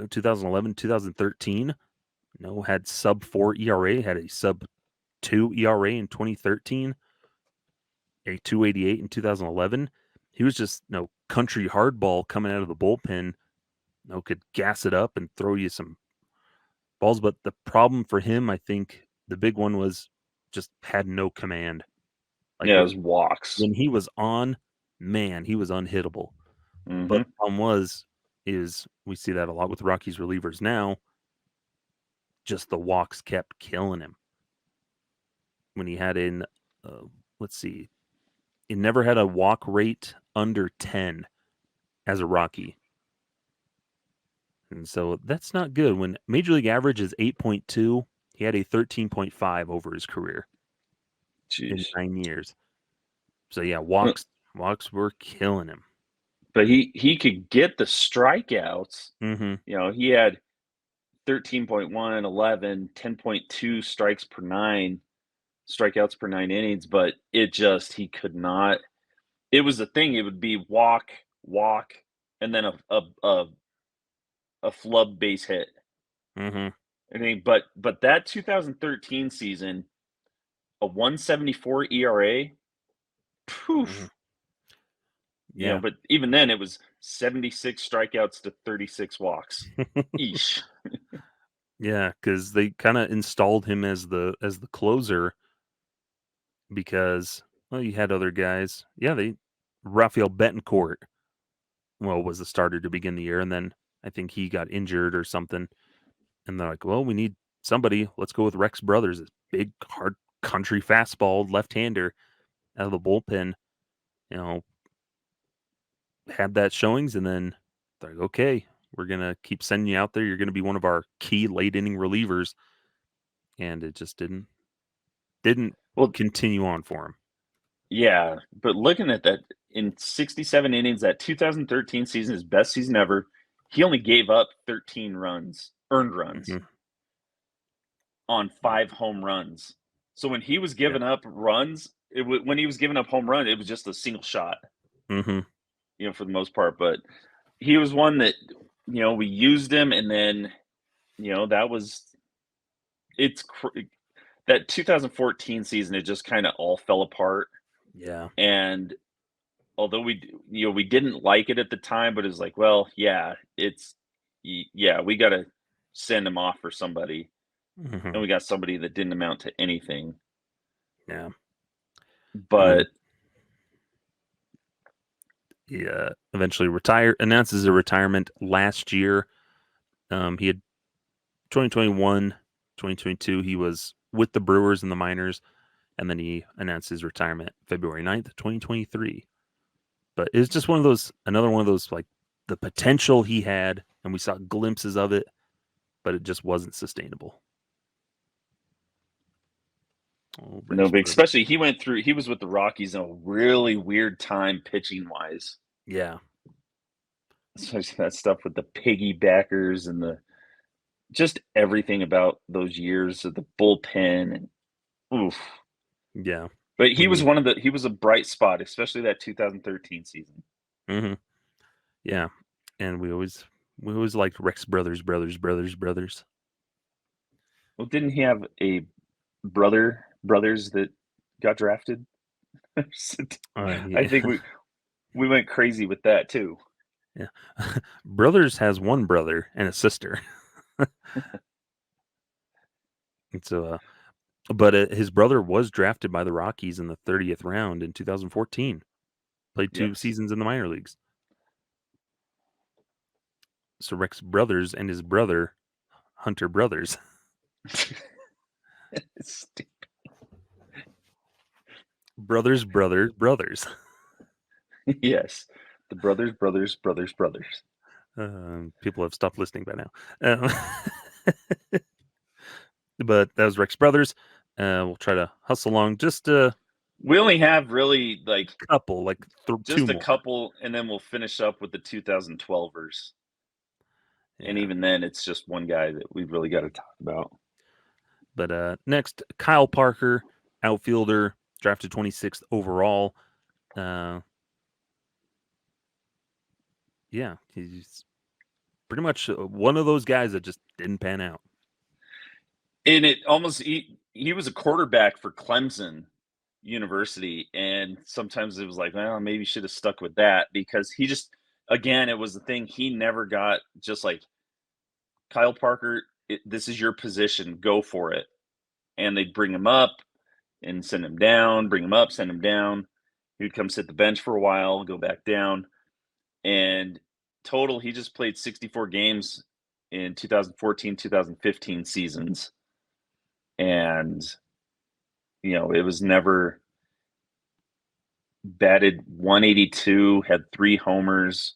2011, 2013, had sub 4 ERA, had a sub 2 ERA in 2013, a 288 in 2011. He was just country hardball coming out of the bullpen. Could gas it up and throw you some balls. But the problem for him, I think, the big one was just had no command. Like Yeah, it was walks. when he was on, man, he was unhittable. Mm-hmm. But the problem is we see that a lot with Rockies relievers now. Just the walks kept killing him. When he had let's see, he never had a walk rate under 10 as a Rocky. And so that's not good. When Major League average is 8.2, he had a 13.5 over his career. Jeez. In 9 years. So yeah, walks were killing him. But he could get the strikeouts. Mm-hmm. He had 13.1, 11, 10.2 strikeouts per 9 innings, but he could not. It was the thing. It would be walk, and then a flub base hit. Mm-hmm. I mean, but that 2013 season, a 174 ERA, poof. Mm-hmm. Yeah. But even then it was 76 strikeouts to 36 walks. Eesh. Yeah, because they kind of installed him as the closer because you had other guys. Yeah, Rafael Betancourt was the starter to begin the year, and then I think he got injured or something. And they're like, well, we need somebody. Let's go with Rex Brothers, this big, hard country fastball left-hander out of the bullpen. Had that showings, and then they're like, okay, we're going to keep sending you out there. You're going to be one of our key late-inning relievers. And it just didn't continue on for him. Yeah, but looking at that, in 67 innings, that 2013 season, his best season ever, he only gave up 13 earned runs, on 5 home runs. So when he was giving up runs, when he was giving up home run, it was just a single shot, Mm-hmm. For the most part. But he was one that, we used him, and then, that 2014 season, it just kind of all fell apart. Yeah. And although we didn't like it at the time, but it was like, well, yeah, we got to send him off for somebody. Mm-hmm. And we got somebody that didn't amount to anything. Yeah. But he eventually announces a retirement last year. He had 2021, 2022, he was with the Brewers in the minors, and then he announced his retirement February 9th, 2023. But it's just another one of those, like, the potential he had, and we saw glimpses of it, but it just wasn't sustainable. No, but especially he was with the Rockies in a really weird time pitching wise. Yeah. Especially that stuff with the piggybackers and just everything about those years of the bullpen, and oof. Yeah. But he was a bright spot, especially that 2013 season. Mm-hmm. Yeah. And we always liked Rex Brothers. Well, didn't he have a brothers that got drafted? I think we went crazy with that too. Yeah. Brothers has one brother and a sister. So, but his brother was drafted by the Rockies in the 30th round in 2014. Played 2 seasons in the minor leagues. So Rex Brothers and his brother, Hunter Brothers. Stupid. Brothers. Yes. The brothers. People have stopped listening by now. But that was Rex Brothers. We'll try to hustle along. Just We only have really like couple, like two just a more. couple, and then we'll finish up with the 2012ers. And Yeah. even then, it's just one guy that we've really got to talk about. But next, Kyle Parker, outfielder, drafted 26th overall. Yeah, he's pretty much one of those guys that just didn't pan out. And it almost he was a quarterback for Clemson University, and sometimes it was like, well, maybe should have stuck with that because he just again, it was the thing he never got. Just like Kyle Parker, this is your position, go for it. And they'd bring him up and send him down, bring him up, send him down. He'd come sit the bench for a while, go back down, and total he just played 64 games in 2014 2015 seasons, and it was never batted 182, had 3 homers.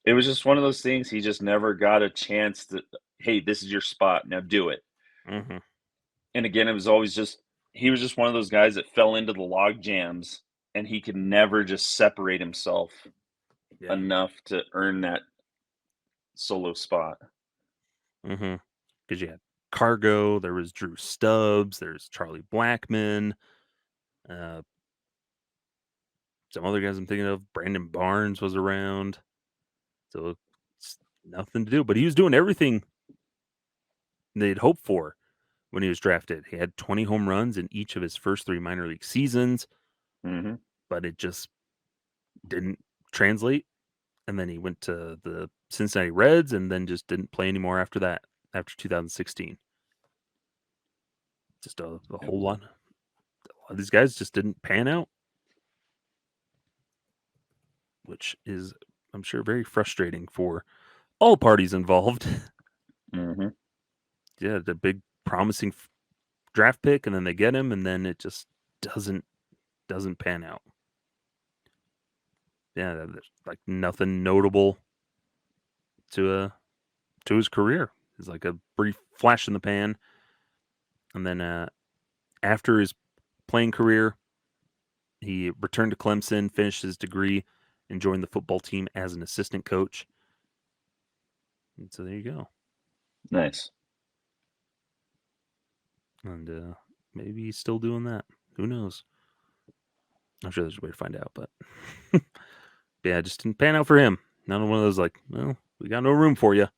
It was just one of those things. He just never got a chance to, hey, this is your spot, now do it. Mm-hmm. And again, it was always just he was just one of those guys that fell into the log jams, and he could never just separate himself enough to earn that solo spot. Mm-hmm. Because you had Cargo, there was Drew Stubbs, there's Charlie Blackmon, some other guys I'm thinking of. Brandon Barnes was around, so it's nothing to do. But he was doing everything they'd hoped for when he was drafted. He had 20 home runs in each of his first 3 minor league seasons, but it just didn't translate. And then he went to the Cincinnati Reds and then just didn't play anymore after that, after 2016. Just a whole lot. A lot of these guys just didn't pan out, which is, I'm sure, very frustrating for all parties involved. Yeah, the big promising draft pick, and then they get him, and then it just doesn't pan out. Yeah, there's like nothing notable to his career. It's like a brief flash in the pan, and then after his playing career, he returned to Clemson, finished his degree, and joined the football team as an assistant coach. And so there you go. Nice. And maybe he's still doing that. Who knows? I'm sure there's a way to find out, but yeah, it just didn't pan out for him. Not one of those like, well, we got no room for you.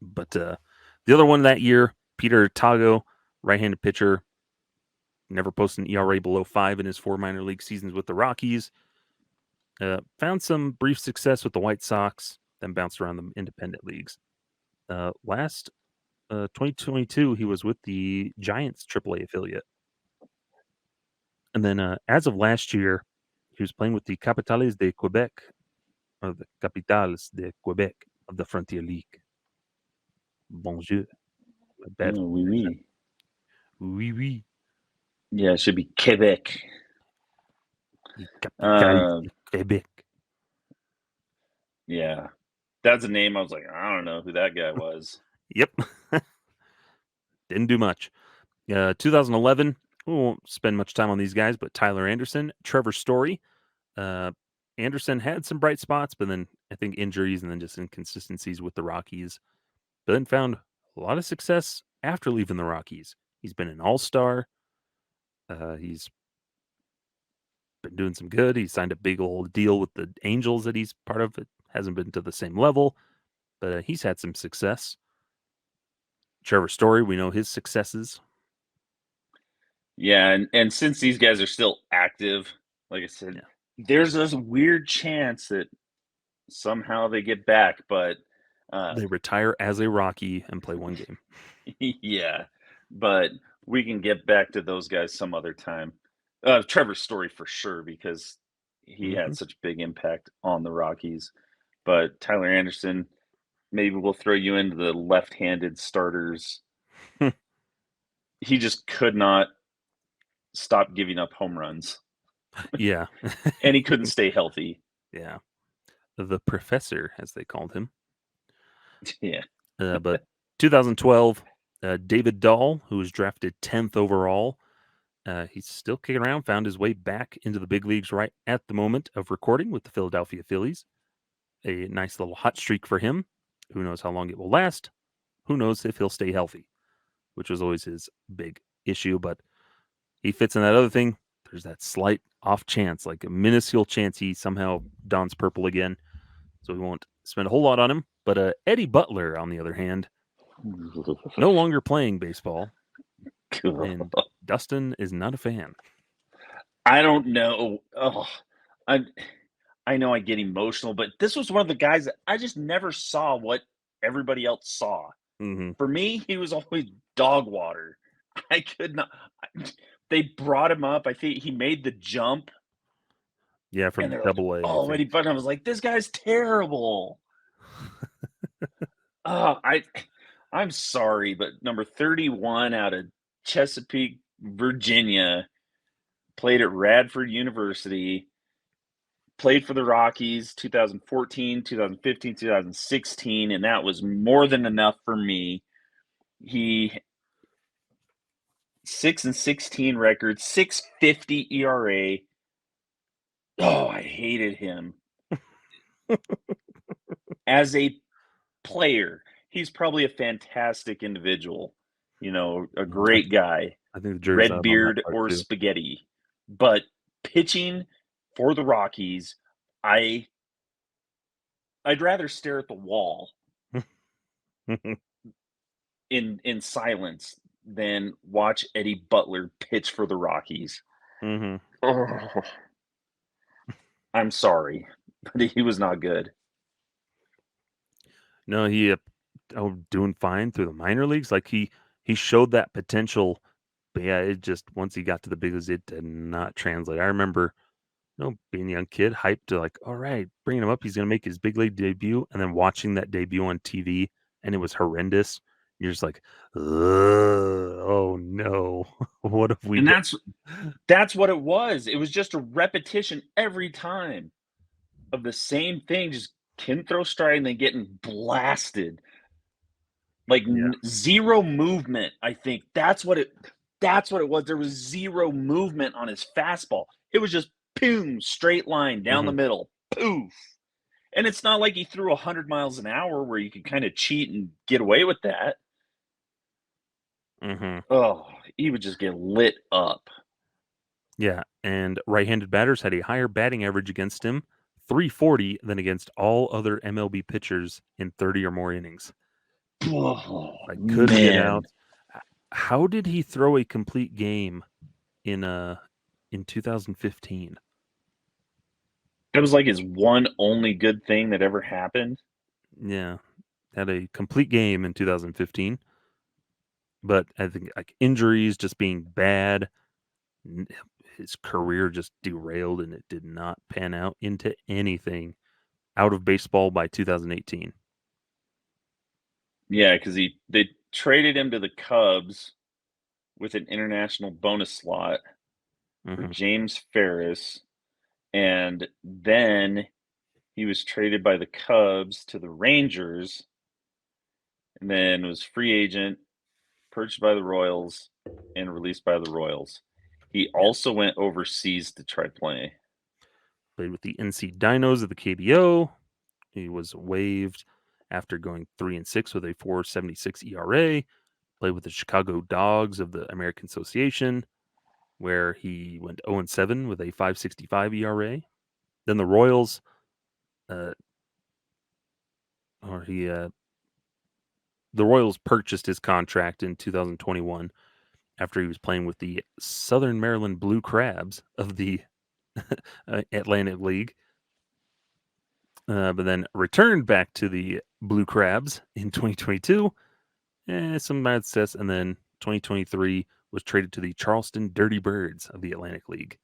But the other one that year, Peter Tago, right-handed pitcher, never posted an ERA below 5 in his 4 minor league seasons with the Rockies. Found some brief success with the White Sox, then bounced around the independent leagues. Last 2022, he was with the Giants AAA affiliate. And then as of last year, he was playing with the Capitales de Quebec, or the Capitales de Quebec of the Frontier League. Bonjour. Bad. Oui, oui. Oui, oui. Yeah, it should be Quebec. Capitales de Quebec. Yeah. That's a name I was like, I don't know who that guy was. Yep. Didn't do much. 2011, we won't spend much time on these guys, but Tyler Anderson, Trevor Story. Anderson had some bright spots, but then I think injuries and then just inconsistencies with the Rockies. But then found a lot of success after leaving the Rockies. He's been an all-star. He's been doing some good. He signed a big old deal with the Angels that he's part of. It hasn't been to the same level, but he's had some success. Trevor Story, we know his successes. Yeah, and since these guys are still active, like I said, there's this weird chance that somehow they get back, but they retire as a Rocky and play one game. Yeah, but we can get back to those guys some other time. Trevor Story for sure, because he had such a big impact on the Rockies. But Tyler Anderson, maybe we'll throw you into the left-handed starters. He just could not stop giving up home runs. Yeah. And he couldn't stay healthy. Yeah. The professor, as they called him. Yeah. But 2012, David Dahl, who was drafted 10th overall. He's still kicking around, found his way back into the big leagues right at the moment of recording with the Philadelphia Phillies. A nice little hot streak for him. Who knows how long it will last? Who knows if he'll stay healthy, which was always his big issue. But he fits in that other thing. There's that slight off chance, like a minuscule chance he somehow dons purple again. So we won't spend a whole lot on him. But Eddie Butler, on the other hand, no longer playing baseball. And Dustin is not a fan. I don't know. Oh, I know I get emotional, but this was one of the guys that I just never saw what everybody else saw. Mm-hmm. For me, he was always dog water. I could not. They brought him up. I think he made the jump. Yeah, from And they're like, Double A. "Oh, Eddie Butler." I was like, "This guy's terrible." I'm sorry, but number 31 out of Chesapeake, Virginia, played at Radford University, played for the Rockies 2014, 2015, 2016, and that was more than enough for me. He 6-16 record, 6.50 ERA. Oh, I hated him. As a player, he's probably a fantastic individual, a great guy, I think the jury's red out on that beard part or too. spaghetti. But pitching for the Rockies, I'd rather stare at the wall in silence than watch Eddie Butler pitch for the Rockies. Mm-hmm. Oh, I'm sorry, but he was not good. No, he doing fine through the minor leagues. Like he showed that potential, but yeah, it just once he got to the big leagues, it did not translate. I remember, being a young kid, hyped to like, all right, bringing him up, he's gonna make his big league debut, and then watching that debut on TV, and it was horrendous. You're just like, ugh, oh no, what have we And done? that's what it was. It was just a repetition every time of the same thing, just can throw strike and then getting blasted. Like Yeah. zero movement. I think that's what it was. There was zero movement on his fastball. It was just boom, straight line down the Mm-hmm. middle. Poof. And it's not like he threw 100 miles an hour where you could kind of cheat and get away with that. Mm-hmm. Oh, he would just get lit up. Yeah, and right-handed batters had a higher batting average against him, 340, than against all other MLB pitchers in 30 or more innings. Oh, I couldn't get man. out. How did he throw a complete game in 2015? That was like his one only good thing that ever happened. Yeah, had a complete game in 2015, but I think like injuries just being bad, his career just derailed and it did not pan out into anything out of baseball by 2018. Yeah, because they traded him to the Cubs with an international bonus slot for Hmm. James Ferris, and then he was traded by the Cubs to the Rangers, and then was free agent, purchased by the Royals, and released by the Royals. He also went overseas to try playing. Played with the NC Dinos of the KBO. He was waived after going 3-6 with a 4.76 ERA. Played with the Chicago Dogs of the American Association, where he went 0-7 with a 5.65 ERA. Then the Royals, uh, or he, the Royals purchased his contract in 2021 after he was playing with the Southern Maryland Blue Crabs of the Atlantic League. But then returned back to the Blue Crabs in 2022. Some bad success. And then 2023 was traded to the Charleston Dirty Birds of the Atlantic League.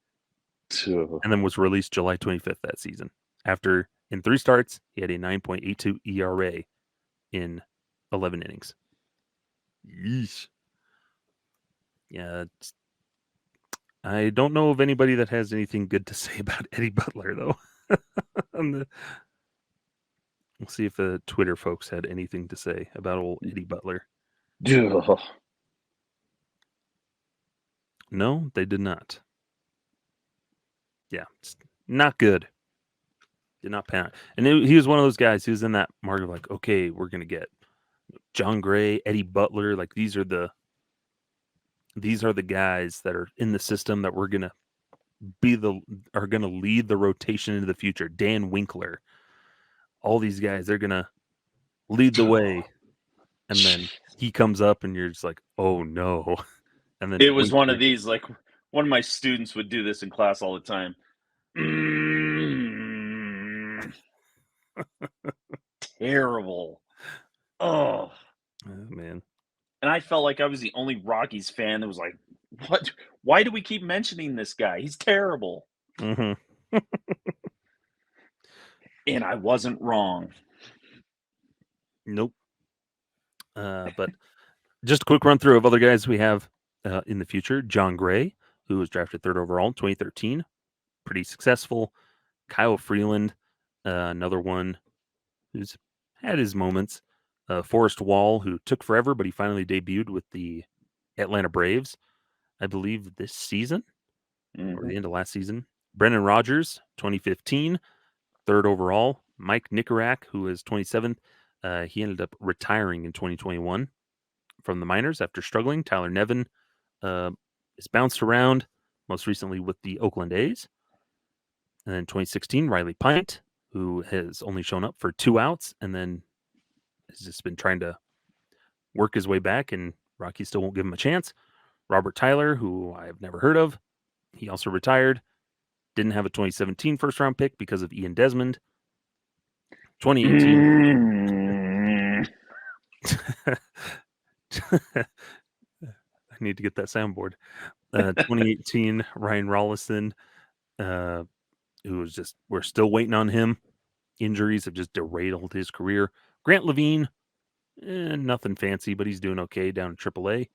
And then was released July 25th that season. After, in 3 starts, he had a 9.82 ERA in 11 innings. Yeesh. Yeah, I don't know of anybody that has anything good to say about Eddie Butler, though. We'll see if the Twitter folks had anything to say about old Eddie Butler. Ugh. No, they did not. Yeah, it's not good. Did not pan out. And he was one of those guys who's in that market of like, okay, we're gonna get John Gray, Eddie Butler. Like these are the guys that are in the system that we're gonna are gonna lead the rotation into the future. Dan Winkler, all these guys, they're gonna lead the way. And then he comes up, and you're just like, oh no. And It then was one of Winkler, these, like, one of my students would do this in class all the time. Mm, terrible. Oh, man. and I felt like I was the only Rockies fan that was like, "What? Why do we keep mentioning this guy? He's terrible." Hmm. And I wasn't wrong. Nope. But just a quick run through of other guys we have in the future. John Gray, who was drafted 3rd overall in 2013, pretty successful. Kyle Freeland, another one who's had his moments. Forrest Wall, who took forever, but he finally debuted with the Atlanta Braves, I believe this season or Mhm. the end of last season. Brendan Rodgers, 2015, 3rd overall. Mike Nicorak, who is 27th, he ended up retiring in 2021 from the minors after struggling. Tyler Nevin is bounced around, most recently with the Oakland A's. And then 2016, Riley Pint, who has only shown up for 2 outs and then has just been trying to work his way back, and Rocky still won't give him a chance. Robert Tyler, who I've never heard of, he also retired. Didn't have a 2017 first round pick because of Ian Desmond. 2018. Mm. I need to get that soundboard. 2018, Ryan Rollison, who was just, we're still waiting on him. Injuries have just derailed his career. Grant Levine, nothing fancy, but he's doing okay down in AAA.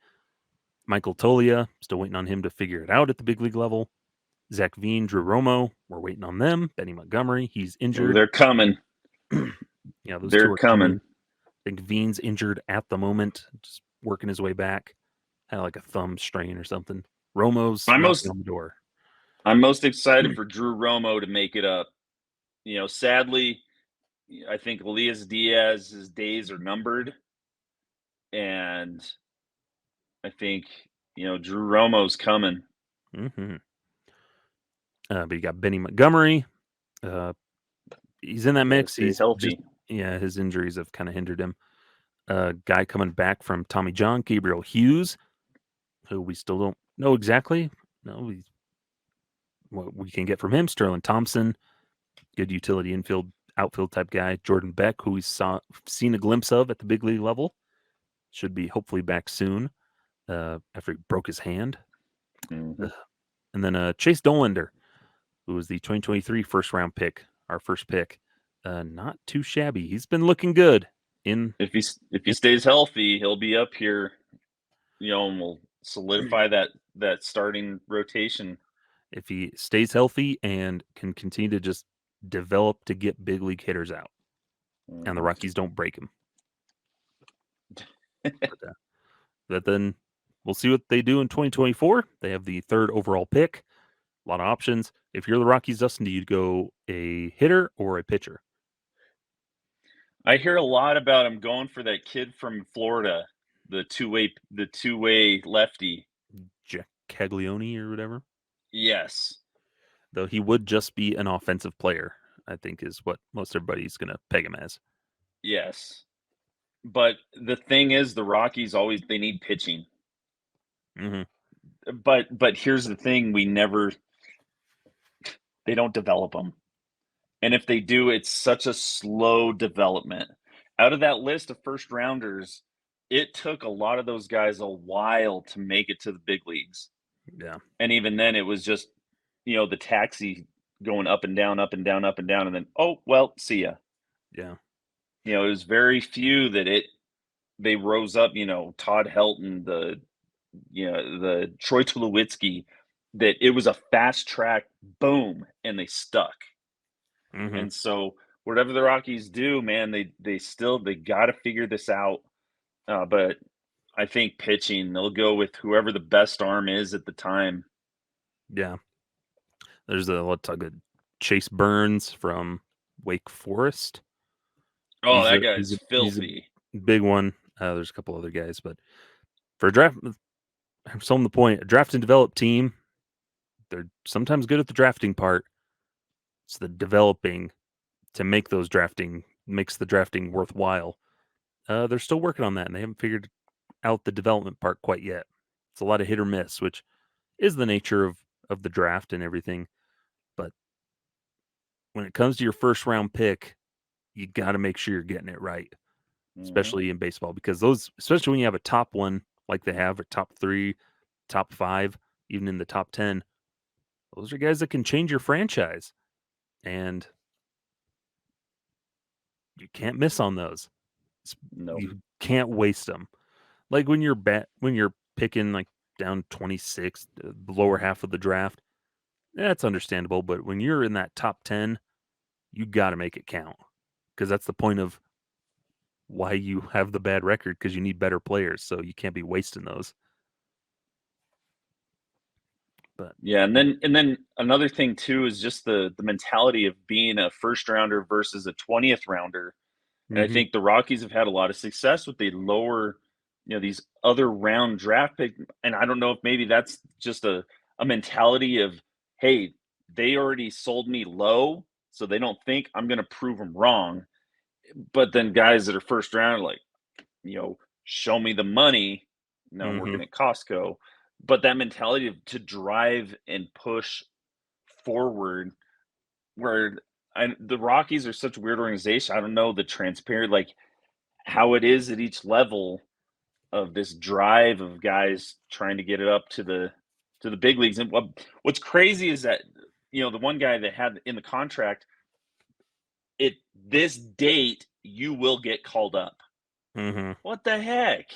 Michael Tolia, still waiting on him to figure it out at the big league level. Zach Veen, Drew Romo, we're waiting on them. Benny Montgomery, he's Oh, injured. they're coming. Yeah, those two They're are coming. coming. I think Veen's injured at the moment, just working his way back. Had like a thumb strain or something. Romo's I'm knocking most on the door. I'm most excited for Drew Romo to make it up. Sadly, I think Elias Diaz's days are numbered, and I think Drew Romo's coming. Mm-hmm. But you got Benny Montgomery. Uh, he's in that Got to mix. stay He's just, healthy. yeah, his injuries have kind of hindered him. Guy coming back from Tommy John, Gabriel Hughes, who we still don't know exactly. No, what we can get from him. Sterling Thompson, good utility outfield type guy. Jordan Beck, who we seen a glimpse of at the big league level, should be hopefully back soon after he broke his hand. Mhm. And then Chase Dollander, who was the 2023 first round pick, our first pick. Not too shabby. He's been looking good in, If he stays healthy, he'll be up here, and will solidify that starting rotation. if he stays healthy and can continue to just develop to get big league hitters out, and the Mhm. Rockies don't break him. But then we'll see what they do in 2024. They have the 3rd overall pick. A lot of options. If you're the Rockies, Dustin, do you go a hitter or a pitcher? I hear a lot about him going for that kid from Florida, the two-way lefty. Jack Caglione or whatever. Yes. Though he would just be an offensive player, I think is what most everybody's going to peg him as. Yes. But the thing is, the Rockies always they need pitching. Mm-hmm. But here's the thing: they don't develop them, and if they do, it's such a slow development. Out of that list of first rounders, it took a lot of those guys a while to make it to the big leagues, Yeah. and even then, it was just the taxi going up and down, up and down, up and down, and then oh well, see ya. Yeah. It was very few that they rose up. Todd Helton, the Troy Tulowitzki, that it was a fast track, boom, and they stuck. Mm-hmm. And so whatever the Rockies do, man, they got to figure this out. But I think pitching, they'll go with whoever the best arm is at the time. Yeah. There's let's talk Chase Burns from Wake Forest. Oh, that guy's He's a filthy. big one. There's a couple other guys, but for a draft, I'm still on the point. A draft and develop team, they're sometimes good at the drafting part. It's the developing to make those makes the drafting worthwhile. They're still working on that, and they haven't figured out the development part quite yet. It's a lot of hit or miss, which is the nature of the draft and everything. But when it comes to your first round pick, you got to make sure you're getting it right, especially in baseball, because especially when you have a top one like they have, a top 3, top 5, even in the top 10, those are guys that can change your franchise, and you can't miss on those. No. You can't waste them. Like when you're picking like down 26, the lower half of the draft, that's understandable. But when you're in that top 10, you got to make it count, because that's the point of why you have the bad record, because you need better players. So you can't be wasting those. But yeah, and then another thing too is just the mentality of being a first rounder versus a 20th rounder. And I think the Rockies have had a lot of success with the lower, these other round draft pick. And I don't know if maybe that's just a mentality of, hey, they already sold me low, so they don't think I'm going to prove them wrong. But then guys that are first round are like, show me the money. No, I'm working at Costco. But that mentality to drive and push forward, where the Rockies are such a weird organization. I don't know the transparent, like how it is at each level of this drive of guys trying to get it up to the big leagues. And what's crazy is that the one guy that had in the contract, this date you will get called up. What the heck?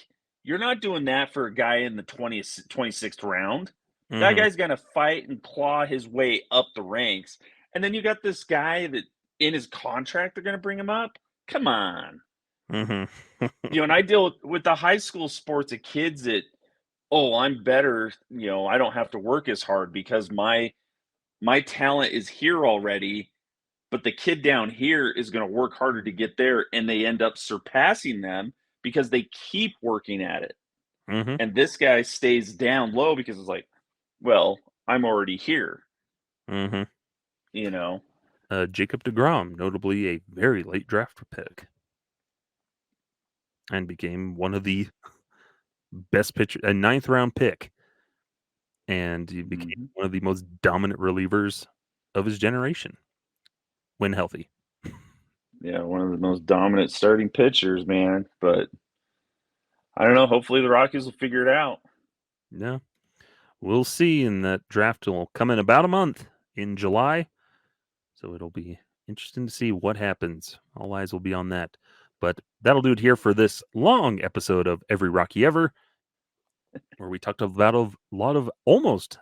You're not doing that for a guy in the 20th, 26th round. That guy's going to fight and claw his way up the ranks. And then you got this guy that in his contract, they're going to bring him up. Come on. And I deal with the high school sports of kids that, oh, I'm better. I don't have to work as hard because my talent is here already. But the kid down here is going to work harder to get there, and they end up surpassing them because they keep working at it. And this guy stays down low because it's like, well, I'm already here. Jacob deGrom, notably a very late draft pick, and became one of the best pitchers, a 9th round pick, and he became one of the most dominant relievers of his generation when healthy. Yeah, one of the most dominant starting pitchers, man. But I don't know. Hopefully the Rockies will figure it out. Yeah, we'll see. And that draft will come in about a month in July, so it'll be interesting to see what happens. All eyes will be on that. But that'll do it here for this long episode of Every Rockie Ever, where we talked about a lot of almost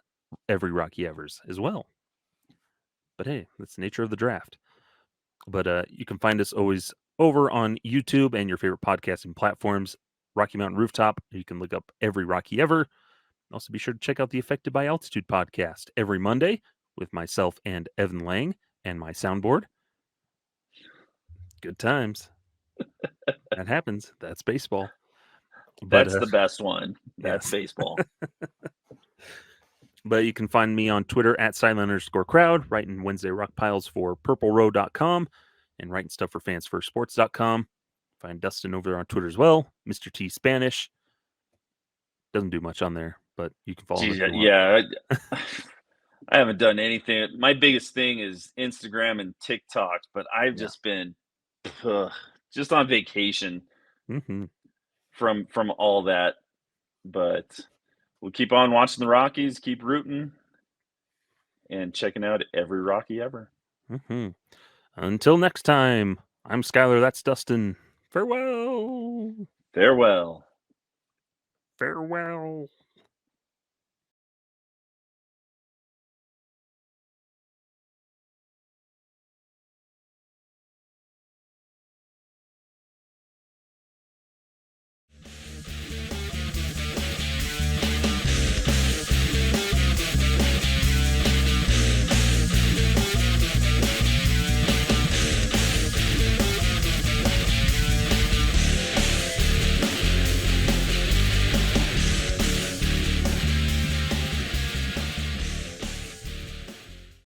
every Rockie Evers as well. But hey, that's the nature of the draft. But you can find us always over on YouTube and your favorite podcasting platforms, Rocky Mountain Rooftop. You can look up Every Rockie Ever. Also, be sure to check out the Affected by Altitude podcast every Monday with myself and Evan Lang and my soundboard. Good times. That happens. That's baseball. That's the best one. That's baseball. But you can find me on Twitter at silent_crowd, writing Wednesday Rock Piles for purplerow.com and writing stuff for fansfirstsports.com. Find Dustin over there on Twitter as well, Mr. T Spanish. Doesn't do much on there, but you can follow him if you want. Yeah. I haven't done anything. My biggest thing is Instagram and TikTok, but I've just been just on vacation from all that. But we'll keep on watching the Rockies, keep rooting, and checking out Every Rockie Ever. Until next time, I'm Skyler. That's Dustin. Farewell. Farewell. Farewell.